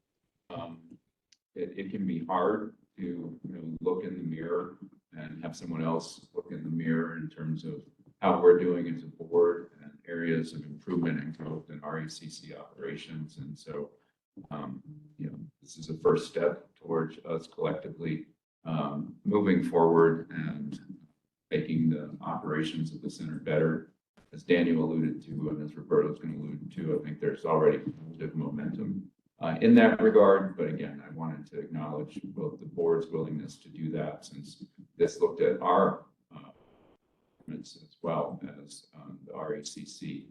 It can be hard to look in the mirror and have someone else look in the mirror in terms of how we're doing as a board and areas of improvement and growth in RECC operations. And so, this is a first step towards us collectively moving forward and making the operations of the center better. As Daniel alluded to, and as Roberto's going to allude to, I think there's already positive momentum in that regard. But again, I wanted to acknowledge both the board's willingness to do that, since this looked at our as well as the RECC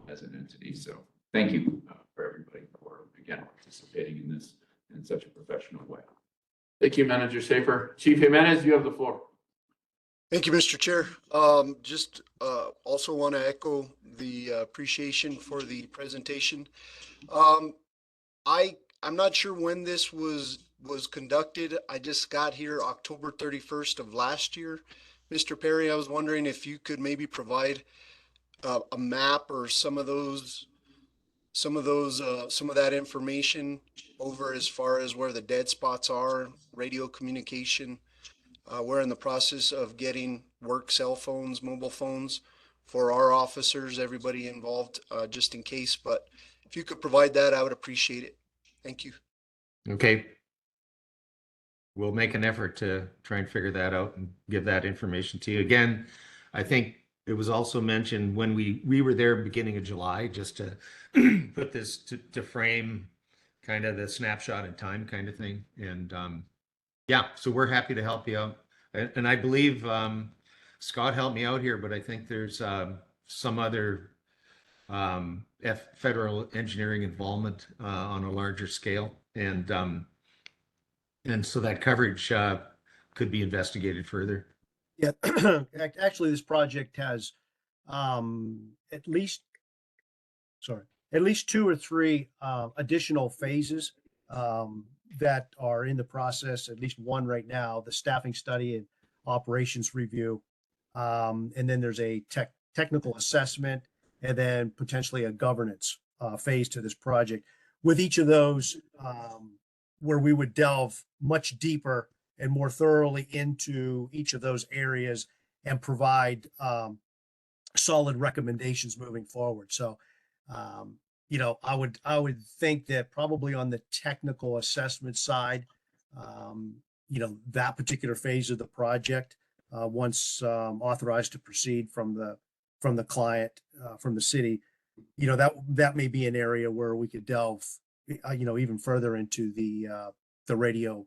as an entity. So thank you for everybody for, again, participating in this in such a professional way. Thank you, Manager Schaefer. Chief Jimenez, you have the floor. Thank you, Mr. Chair. Just also want to echo the appreciation for the presentation. I'm not sure when this was conducted. I just got here October 31st of last year. Mr. Perry, I was wondering if you could maybe provide a map or some of that information over as far as where the dead spots are, radio communication. We're in the process of getting work cell phones, mobile phones for our officers, everybody involved, just in case. But if you could provide that, I would appreciate it. Thank you. Okay. We'll make an effort to try and figure that out and give that information to you. Again, I think it was also mentioned when we were there beginning of July, just to put this to frame kind of the snapshot in time kind of thing. And yeah, so we're happy to help you out. And I believe Scott helped me out here, but I think there's some other federal engineering involvement on a larger scale. And so that coverage could be investigated further. Yeah, actually, this project has at least, at least 2 or 3 additional phases that are in the process, at least one right now, the staffing study and operations review. And then there's a technical assessment and then potentially a governance phase to this project. With each of those, where we would delve much deeper and more thoroughly into each of those areas and provide solid recommendations moving forward. So, you know, I would think that probably on the technical assessment side, you know, that particular phase of the project, once authorized to proceed from the client, from the city, you know, that may be an area where we could delve, you know, even further into the radio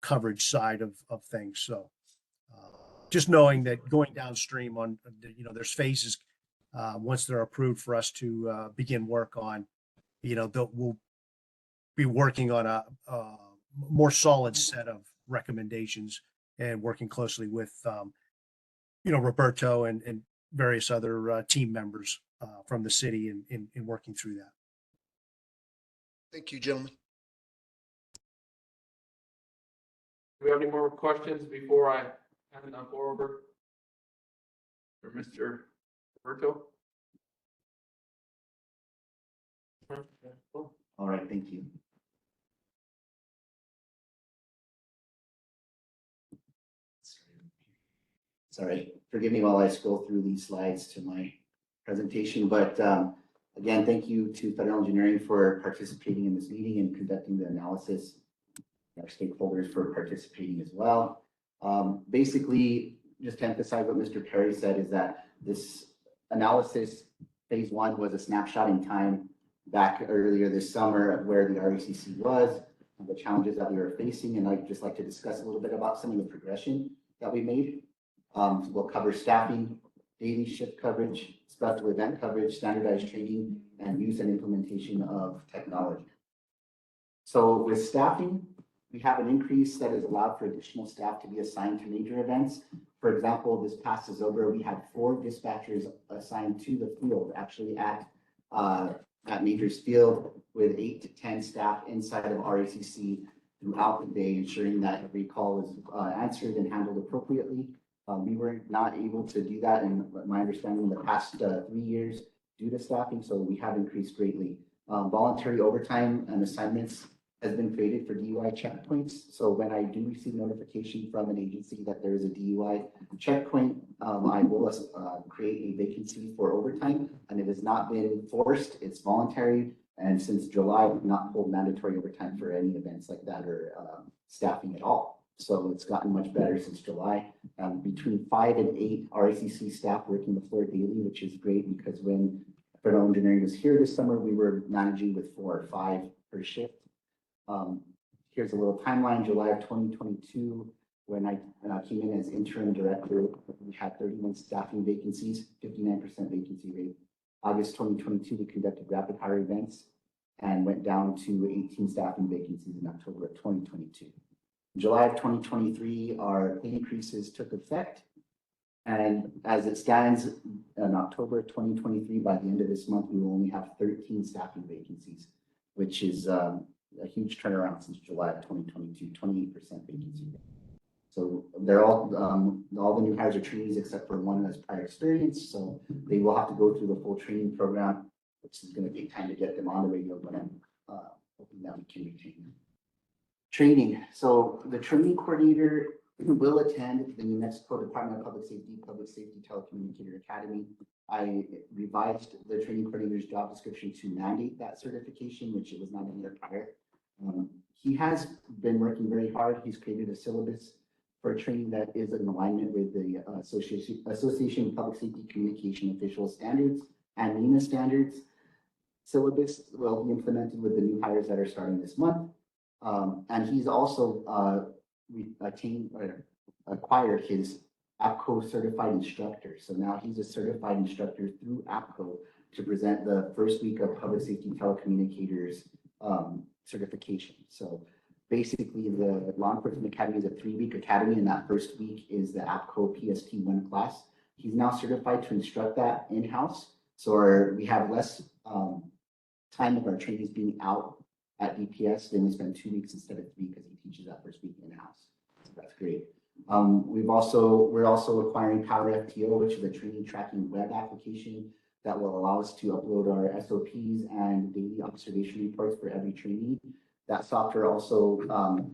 coverage side of things. So just knowing that going downstream on, you know, there's phases once they're approved for us to begin work on, you know, we'll be working on a more solid set of recommendations and working closely with, you know, Roberto and various other team members from the city in working through that. Thank you, gentlemen. Do we have any more questions before I hand the floor over for Mr. Roberto? All right, thank you. Sorry, forgive me while I scroll through these slides to my presentation, but again, thank you to Federal Engineering for participating in this meeting and conducting the analysis. Our stakeholders for participating as well. Basically, just to emphasize what Mr. Perry said is that this analysis, phase 1 was a snapshot in time back earlier this summer of where the RECC was, and the challenges that we were facing, and I'd just like to discuss a little bit about some of the progression that we made. We'll cover staffing, daily shift coverage, special event coverage, standardized training, and use and implementation of technology. So with staffing, we have an increase that has allowed for additional staff to be assigned to major events. For example, this past October, we had 4 dispatchers assigned to the field, actually at Majors Field, with 8 to 10 staff inside of RECC throughout the day, ensuring that every call is answered and handled appropriately. We were not able to do that in my understanding in the past 3 years due to staffing, so we have increased greatly. Voluntary overtime and assignments has been created for DUI checkpoints. So when I do receive notification from an agency that there is a DUI checkpoint, I will create a vacancy for overtime, and it has not been forced, it's voluntary. And since July, we've not pulled mandatory overtime for any events like that or staffing at all. So it's gotten much better since July. Between 5 and 8 RECC staff working the floor daily, which is great because when Federal Engineering was here this summer, we were managing with 4 or 5 per shift. Here's a little timeline. July of 2022, when I came in as interim director, we had 31 staffing vacancies, 59% vacancy rate. August 2022, we conducted rapid hire events and went down to 18 staffing vacancies in October of 2022. In July of 2023, our pay increases took effect. And as it stands in October 2023, by the end of this month, we will only have 13 staffing vacancies, which is a huge turnaround since July of 2022, 28% vacancy rate. So they're all the new hires are trainees except for one who has prior experience. So they will have to go through the full training program, which is going to take time to get them on the radio, but I'm hoping that we can retain them. Training. So the training coordinator will attend the New Mexico Department of Public Safety Telecommunicator Academy. I revised the training coordinator's job description to mandate that certification, which it was not in there prior. He has been working very hard. He's created a syllabus for training that is in alignment with the Association of Public Safety Communication Officials Standards and NEMA standards. Syllabus will be implemented with the new hires that are starting this month. And he's also acquired his APCO certified instructor. So now he's a certified instructor through APCO to present the first week of public safety telecommunicators certification. So basically, the Law Enforcement Academy is a 3-week academy, and that first week is the APCO PST1 class. He's now certified to instruct that in-house. So we have less time of our trainees being out at DPS. Then we spend 2 weeks instead of 3 because he teaches that first week in-house. So that's great. We're also acquiring Power FTO, which is a training tracking web application that will allow us to upload our SOPs and daily observation reports for every trainee. That software also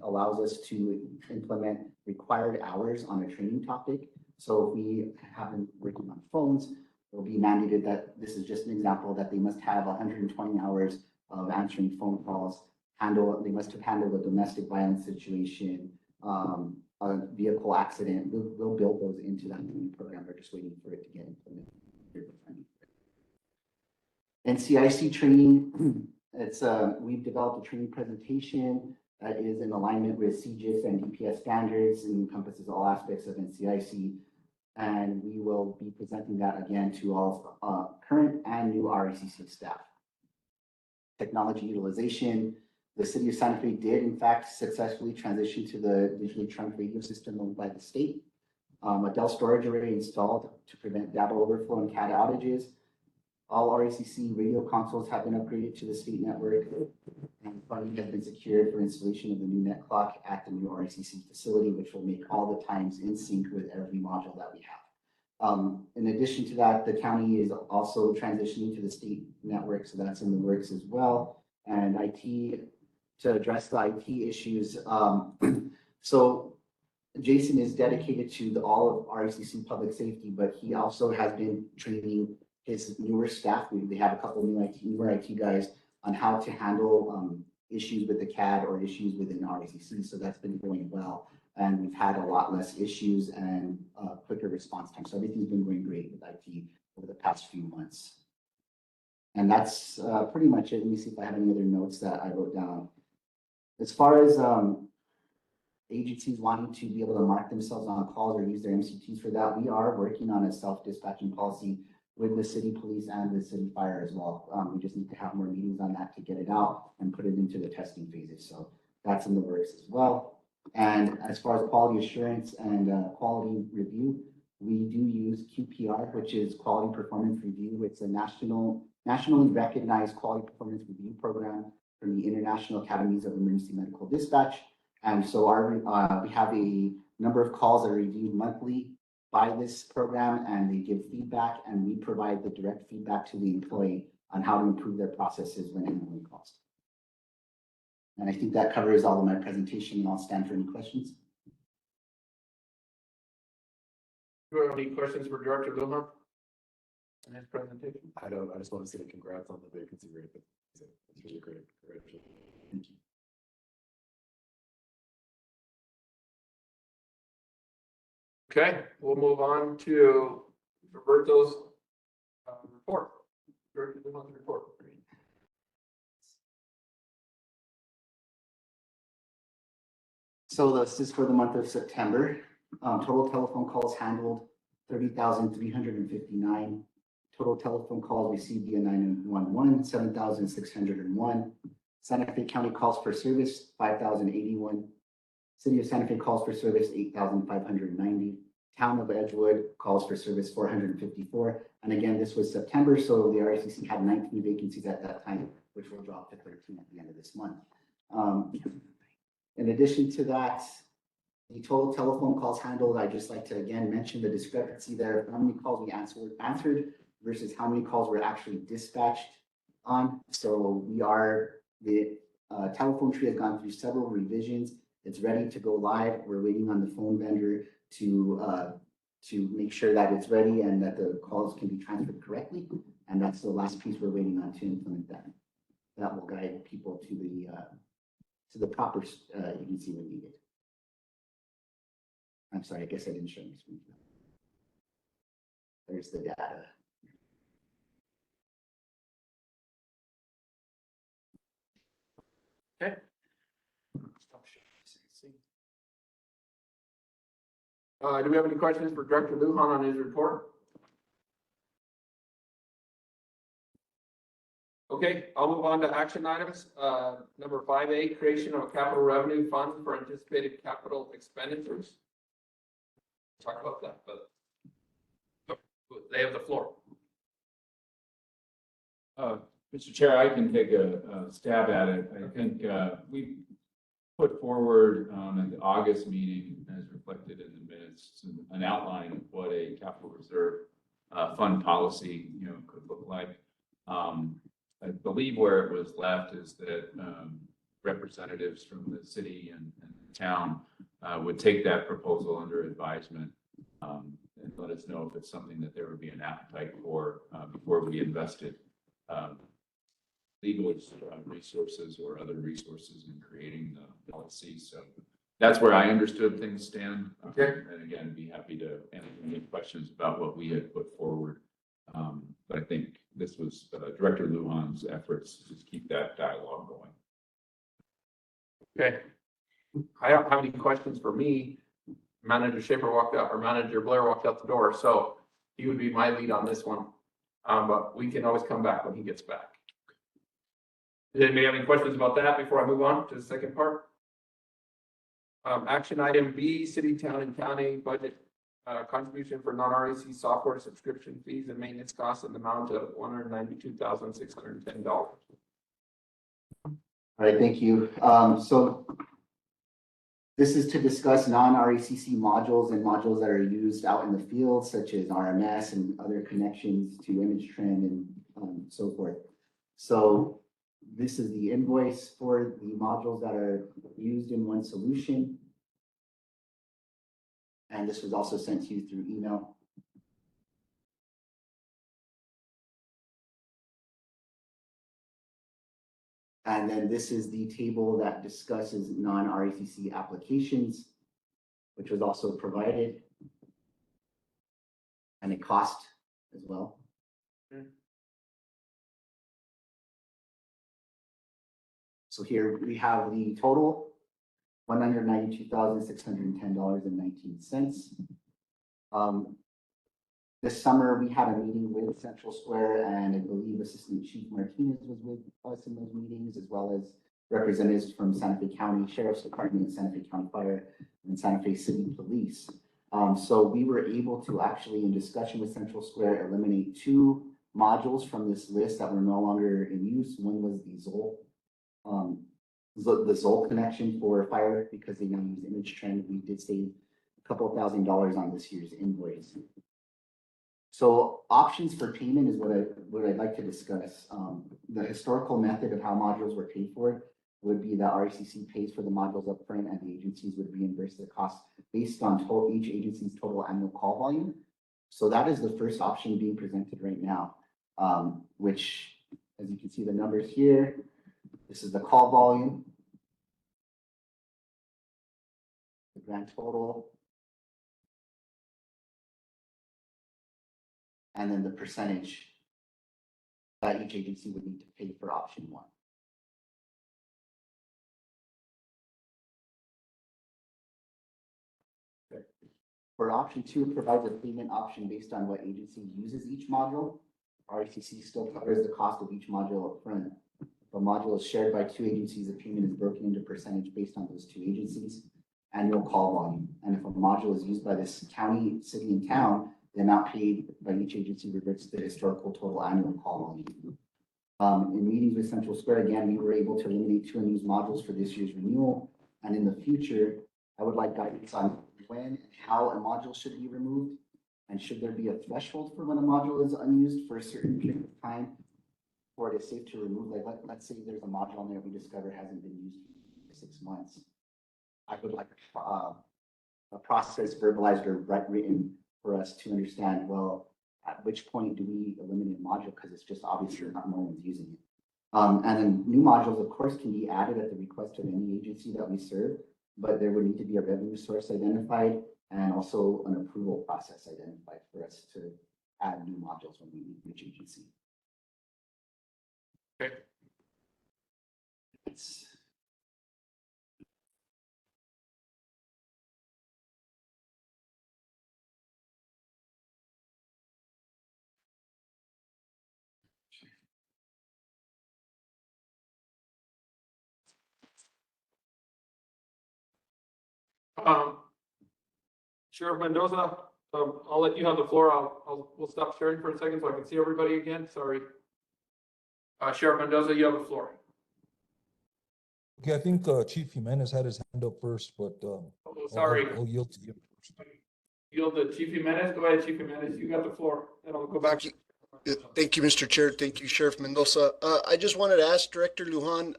allows us to implement required hours on a training topic. So if we have them working on phones, it'll be mandated that, this is just an example, that they must have 120 hours of answering phone calls, they must have handled a domestic violence situation, a vehicle accident. We'll build those into that training program. We're just waiting for it to get implemented. NCIC training, we've developed a training presentation that is in alignment with CGIS and DPS standards and encompasses all aspects of NCIC. And we will be presenting that again to all current and new RECC staff. Technology utilization. The city of Santa Fe did, in fact, successfully transition to the digitally trunked radio system owned by the state. A Dell storage array installed to prevent data overflow and CAD outages. All RECC radio consoles have been upgraded to the state network, and funding has been secured for installation of the new net clock at the new RECC facility, which will make all the times in sync with every module that we have. In addition to that, the county is also transitioning to the state network, so that's in the works as well. And IT, to address the IT issues, so Jason is dedicated to all of RECC public safety, but he also has been training his newer staff. They have a couple of newer IT guys on how to handle issues with the CAD or issues within RECC. So that's been going well. And we've had a lot less issues and quicker response time. So everything's been going great with IT over the past few months. And that's pretty much it. Let me see if I have any other notes that I wrote down. As far as agencies wanting to be able to mark themselves on calls or use their MCTs for that, we are working on a self-dispatching policy with the city police and the city fire as well. We just need to have more meetings on that to get it out and put it into the testing phases. So that's in the works as well. And as far as quality assurance and quality review, we do use QPR, which is Quality Performance Review. It's a nationally recognized quality performance review program from the International Academies of Emergency Medical Dispatch. And so we have a number of calls that are reviewed monthly by this program, and they give feedback, and we provide the direct feedback to the employee on how to improve their processes when handling calls. And I think that covers all of my presentation, and I'll stand for any questions. Do you have any questions for Director Gilmore in his presentation? I don't. I just want to say congrats on the vacancy rate. It's really great. Thank you. Okay, we'll move on to Roberto's report. Director Gilmore's report. So this is for the month of September. Total telephone calls handled 30,359. Total telephone calls received via 911, 7,601. Santa Fe County calls for service, 5,081. City of Santa Fe calls for service, 8,590. Town of Edgewood calls for service, 454. And again, this was September, so the RECC had 19 vacancies at that time, which will drop to 13 at the end of this month. In addition to that, the total telephone calls handled, I'd just like to again mention the discrepancy there, how many calls we answered versus how many calls were actually dispatched on. So the telephone tree has gone through several revisions. It's ready to go live. We're waiting on the phone vendor to make sure that it's ready and that the calls can be transferred correctly. And that's the last piece we're waiting on to implement that. That will guide people to the proper agency when needed. I'm sorry, I guess I didn't show you screen. There's the data. Okay. Do we have any questions for Director Lujan on his report? Okay, I'll move on to action items. Number 5A, creation of a capital revenue fund for anticipated capital expenditures. Talk about that, but they have the floor. Mr. Chair, I can take a stab at it. I think we put forward at the August meeting, as reflected in the minutes, an outline of what a capital reserve fund policy, could look like. I believe where it was left is that representatives from the city and the town would take that proposal under advisement and let us know if it's something that there would be an appetite for before we invested legal resources or other resources in creating the policy. So that's where I understood things stand. Okay. And again, be happy to answer any questions about what we had put forward. But I think this was Director Lujan's efforts to just keep that dialogue going. Okay. I don't have any questions for me. Manager Schaefer walked out, or Manager Blair walked out the door, so he would be my lead on this one. But we can always come back when he gets back. Does anybody have any questions about that before I move on to the second part? Action item B, city, town, and county budget contribution for non-REC software subscription fees and maintenance costs in the amount of $192,610. All right, thank you. So this is to discuss non-RECC modules and modules that are used out in the field, such as RMS and other connections to image trend and so forth. So this is the invoice for the modules that are used in one solution. And this was also sent to you through email. And then this is the table that discusses non-RECC applications, which was also provided, and a cost as well. So here we have the total, $192,610.19. This summer, we had a meeting with Central Square, and I believe Assistant Chief Martinez was with us in those meetings, as well as representatives from Santa Fe County Sheriff's Department, Santa Fe County Fire, and Santa Fe City Police. So we were able to actually, in discussion with Central Square, eliminate 2 modules from this list that were no longer in use. One was the Zoll connection for fire, because they now use image trend. We did save a couple of $1,000s on this year's invoice. So options for payment is what I'd like to discuss. The historical method of how modules were paid for would be that RECC pays for the modules up front, and the agencies would reimburse the cost based on each agency's total annual call volume. So that is the first option being presented right now, which, as you can see the numbers here, this is the call volume, the grand total, and then the percentage that each agency would need to pay for option 1. For option 2, it provides a payment option based on what agency uses each module. RECC still covers the cost of each module up front. If a module is shared by 2 agencies, the payment is broken into percentage based on those 2 agencies' annual call volume. And if a module is used by this county, city, and town, the amount paid by each agency reverts to the historical total annual call volume. In meetings with Central Square, again, we were able to eliminate 2 unused modules for this year's renewal. And in the future, I would like guidance on when and how a module should be removed, and should there be a threshold for when a module is unused for a certain period of time for it is safe to remove. Like let's say there's a module on there we discover hasn't been used for 6 months. I would like a process verbalized or written for us to understand, well, at which point do we eliminate a module because it's just obviously not no one's using it. And then new modules, of course, can be added at the request of any agency that we serve, but there would need to be a revenue source identified and also an approval process identified for us to add new modules when we meet each agency. Okay. It's Sheriff Mendoza, I'll let you have the floor. We'll stop sharing for a second so I can see everybody again. Sorry. Sheriff Mendoza, you have the floor. Okay, I think Chief Jimenez had his hand up first, but Sorry. I'll yield to you first. Yield to Chief Jimenez. Go ahead, Chief Jimenez. You got the floor. And I'll go back. Thank you, Mr. Chair. Thank you, Sheriff Mendoza. I just wanted to ask Director Lujan,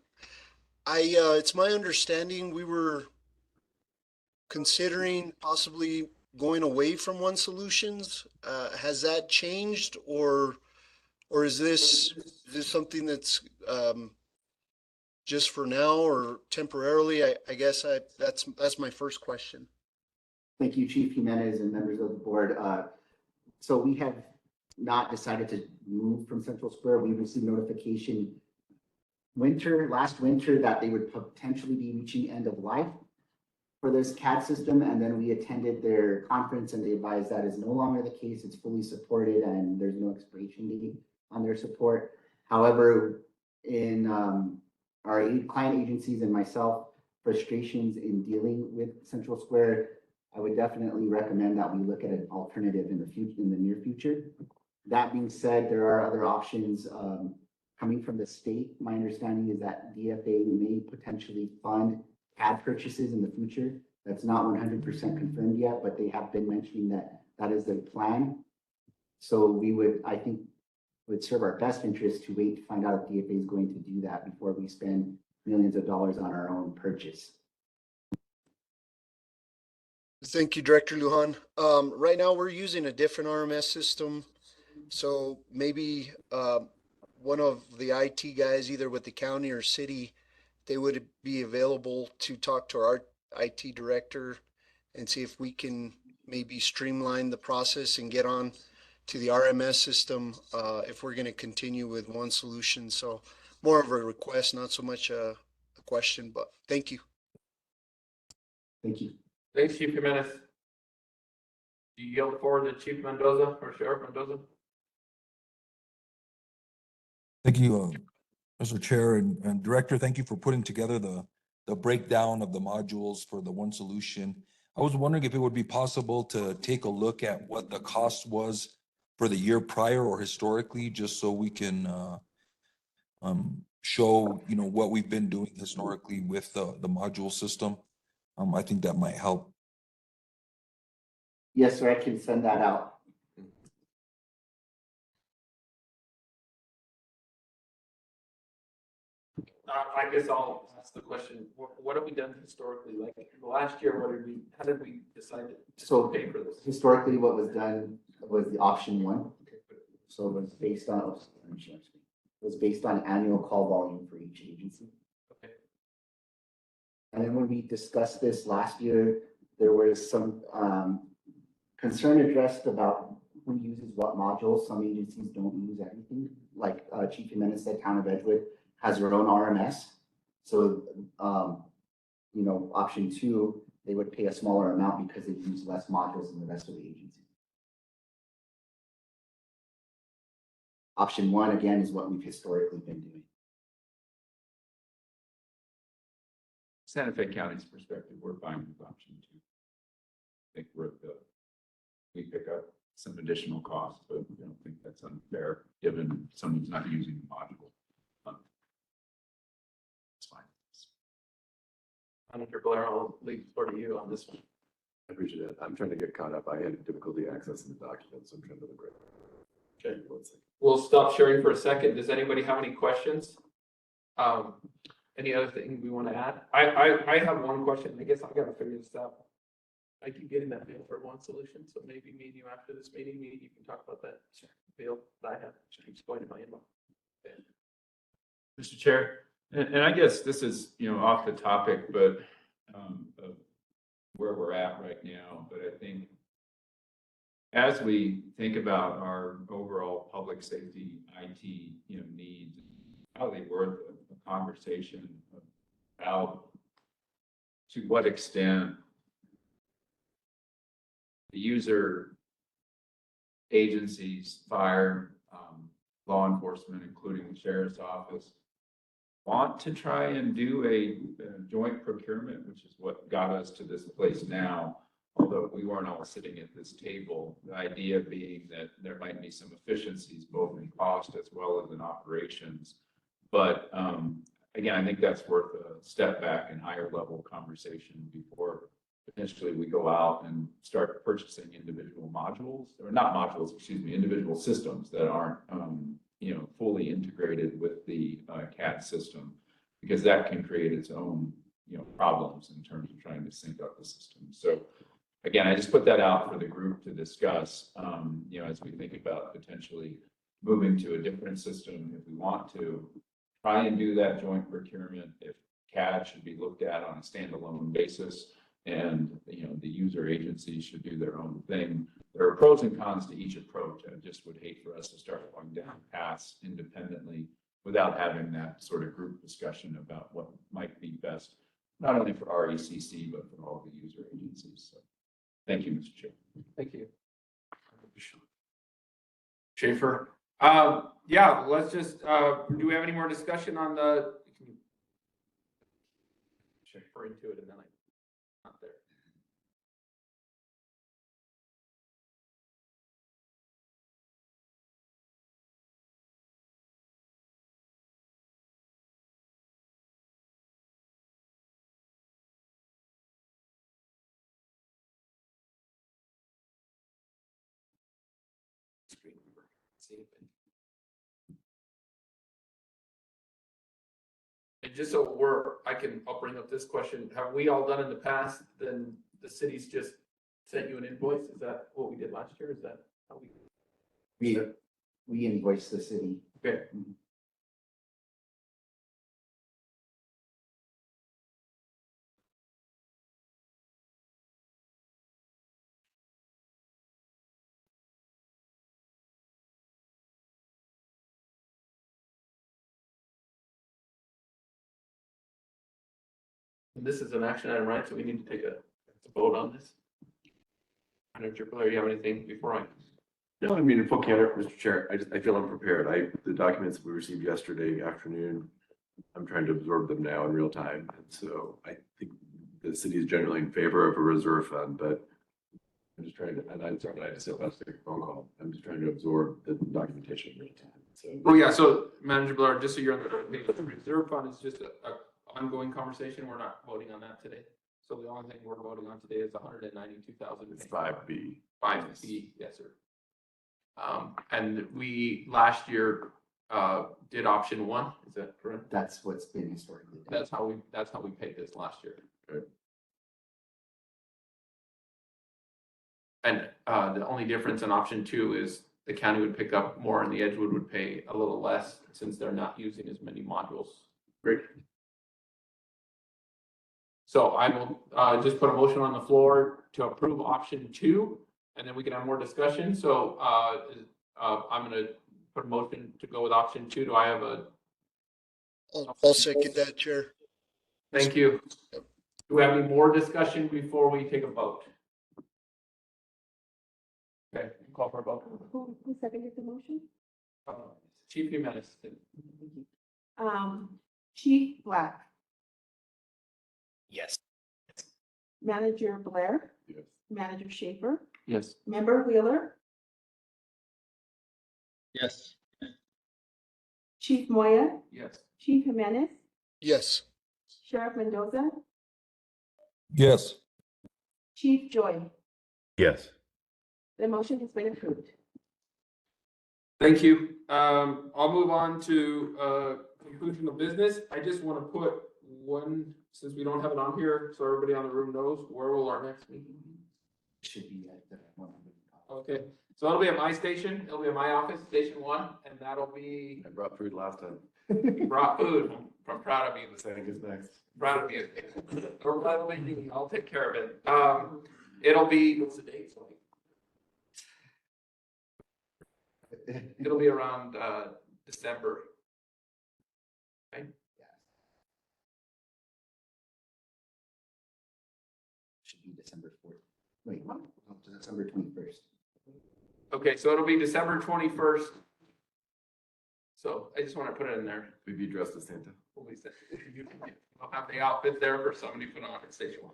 it's my understanding we were considering possibly going away from One Solutions. Has that changed, or is this something that's just for now or temporarily? I guess that's my first question. Thank you, Chief Jimenez and members of the board. So we have not decided to move from Central Square. We received notification last winter that they would potentially be reaching end of life for this CAD system. And then we attended their conference and they advised that is no longer the case. It's fully supported and there's no expiration date on their support. However, in our client agencies and myself, frustrations in dealing with Central Square, I would definitely recommend that we look at an alternative in the near future. That being said, there are other options coming from the state. My understanding is that DFA may potentially fund CAD purchases in the future. That's not 100% confirmed yet, but they have been mentioning that that is their plan. So I think would serve our best interest to wait to find out if DFA is going to do that before we spend millions of dollars on our own purchase. Thank you, Director Lujan. Right now we're using a different RMS system. So maybe one of the IT guys, either with the county or city, they would be available to talk to our IT director and see if we can maybe streamline the process and get on to the RMS system if we're going to continue with One Solution. So more of a request, not so much a question, but thank you. Thank you. Thanks, Chief Jimenez. Do you yield forward to Chief Mendoza or Sheriff Mendoza? Thank you, Mr. Chair and Director. Thank you for putting together the breakdown of the modules for the One Solution. I was wondering if it would be possible to take a look at what the cost was for the year prior or historically, just so we can show, what we've been doing historically with the module system. I think that might help. Yes, sir, I can send that out. I guess I'll ask the question, what have we done historically? Like last year, how did we decide to pay for this? Historically, what was done was the option one. So it was based on annual call volume for each agency. Okay. And then when we discussed this last year, there was some concern addressed about who uses what modules. Some agencies don't use everything. Like Chief Jimenez said, Town of Edgewood has their own RMS. So, option two, they would pay a smaller amount because they use less modules than the rest of the agency. Option one, again, is what we've historically been doing. Santa Fe County's perspective, we're fine with option two. I think we pick up some additional costs, but we don't think that's unfair given someone's not using the module. It's fine. Manager Blair, I'll leave the floor to you on this one. I appreciate it. I'm trying to get caught up. I had difficulty accessing the documents, so I'm trying to look right. Okay. We'll stop sharing for a second. Does anybody have any questions? Any other thing we want to add? I have one question. I guess I gotta figure this out. I keep getting that bill for One Solution, so maybe me and you after this meeting, you can talk about that bill that I have. Keeps going in my inbox. Okay. Mr. Chair, and I guess this is, off the topic, but of where we're at right now, but I think as we think about our overall public safety IT, needs, probably worth a conversation about to what extent the user agencies, fire, law enforcement, including the sheriff's office, want to try and do a joint procurement, which is what got us to this place now. Although we weren't all sitting at this table, the idea being that there might be some efficiencies both in cost as well as in operations. But again, I think that's worth a step back and higher level conversation before potentially we go out and start purchasing individual modules, or not modules, excuse me, individual systems that aren't, fully integrated with the CAD system, because that can create its own, problems in terms of trying to sync up the system. So again, I just put that out for the group to discuss, as we think about potentially moving to a different system if we want to. Try and do that joint procurement if CAD should be looked at on a standalone basis, and the user agencies should do their own thing. There are pros and cons to each approach. I just would hate for us to start going down paths independently without having that sort of group discussion about what might be best, not only for RECC, but for all the user agencies. So thank you, Mr. Chair. Thank you. Schaefer? Yeah, let's just, do we have any more discussion on the? Refer into it and then not there. And just so I'll bring up this question. Have we all done in the past, then the city's just sent you an invoice? Is that what we did last year? Is that how We invoice the city. Okay. And this is an action item, right? So we need to take a vote on this. Manager Blair, you have anything before I? No, I mean, in full candor, Mr. Chair, I feel unprepared. The documents we received yesterday afternoon, I'm trying to absorb them now in real time. And so I think the city is generally in favor of a reserve fund, but I'm just trying to, and I'm sorry, I just said let's take a phone call. I'm just trying to absorb the documentation in real time. So. Well, yeah, so Manager Blair, just so you're on the reserve fund is just a ongoing conversation. We're not voting on that today. So the only thing we're voting on today is 192,000. It's 5B. 5B, yes, sir. And we last year did option 1. Is that correct? That's what's been historically done. That's how we paid this last year. Okay. And the only difference in option 2 is the county would pick up more and the Edgewood would pay a little less since they're not using as many modules. Great. So I will just put a motion on the floor to approve option 2, and then we can have more discussion. So I'm going to put a motion to go with option 2. Do I have a? I'll second that, Chair. Thank you. Do we have any more discussion before we take a vote? Okay, call for a vote. Who seconded the motion? Chief Jimenez. Chief Black, Yes. Manager Blair, Yes. Manager Schaefer, Yes. Member Wheeler, Yes. Chief Moya, Yes. Chief Jimenez, Yes. Sheriff Mendoza, Yes. Chief Joy. Yes. The motion has been approved. Thank you. I'll move on to conclusion of business. I just want to put one, since we don't have it on here, so everybody on the room knows, where will our next meeting be? Should be at the 100. Okay, so it'll be at my station. It'll be at my office, Station 1, and that'll be, I brought food last time. you brought food. I'm proud of you. Saying is next. Proud of you. Or probably, I'll take care of it. It'll be, what's the date? It'll be around December. Okay. Should be December 4th. Wait, no, December 21st. Okay, so it'll be December 21st. So I just want to put it in there. We'd be dressed as Santa. I'll have the outfit there for somebody to put on at Station 1.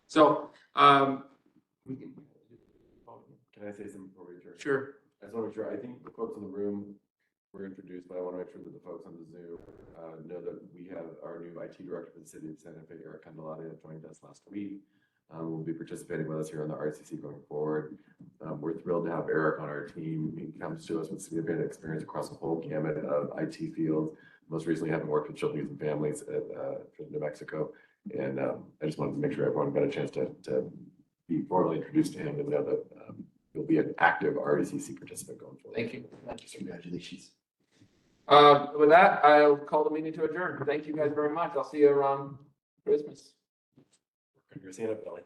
So, we can. Can I say something before we adjourn? Sure. I just want to make sure, I think the folks in the room were introduced, but I want to make sure that the folks on the Zoom know that we have our new IT director for the city of Santa Fe, Eric Candelaria, joined us last week. Will be participating with us here on the RCC going forward. We're thrilled to have Eric on our team. He comes to us with significant experience across the whole gamut of IT fields. Most recently, having worked with children and families at New Mexico. And I just wanted to make sure everyone got a chance to be formally introduced to him and know that he'll be an active RECC participant going forward. Thank you. Congratulations. With that, I'll call the meeting to adjourn. Thank you guys very much. I'll see you around Christmas. You're seeing it, Billy.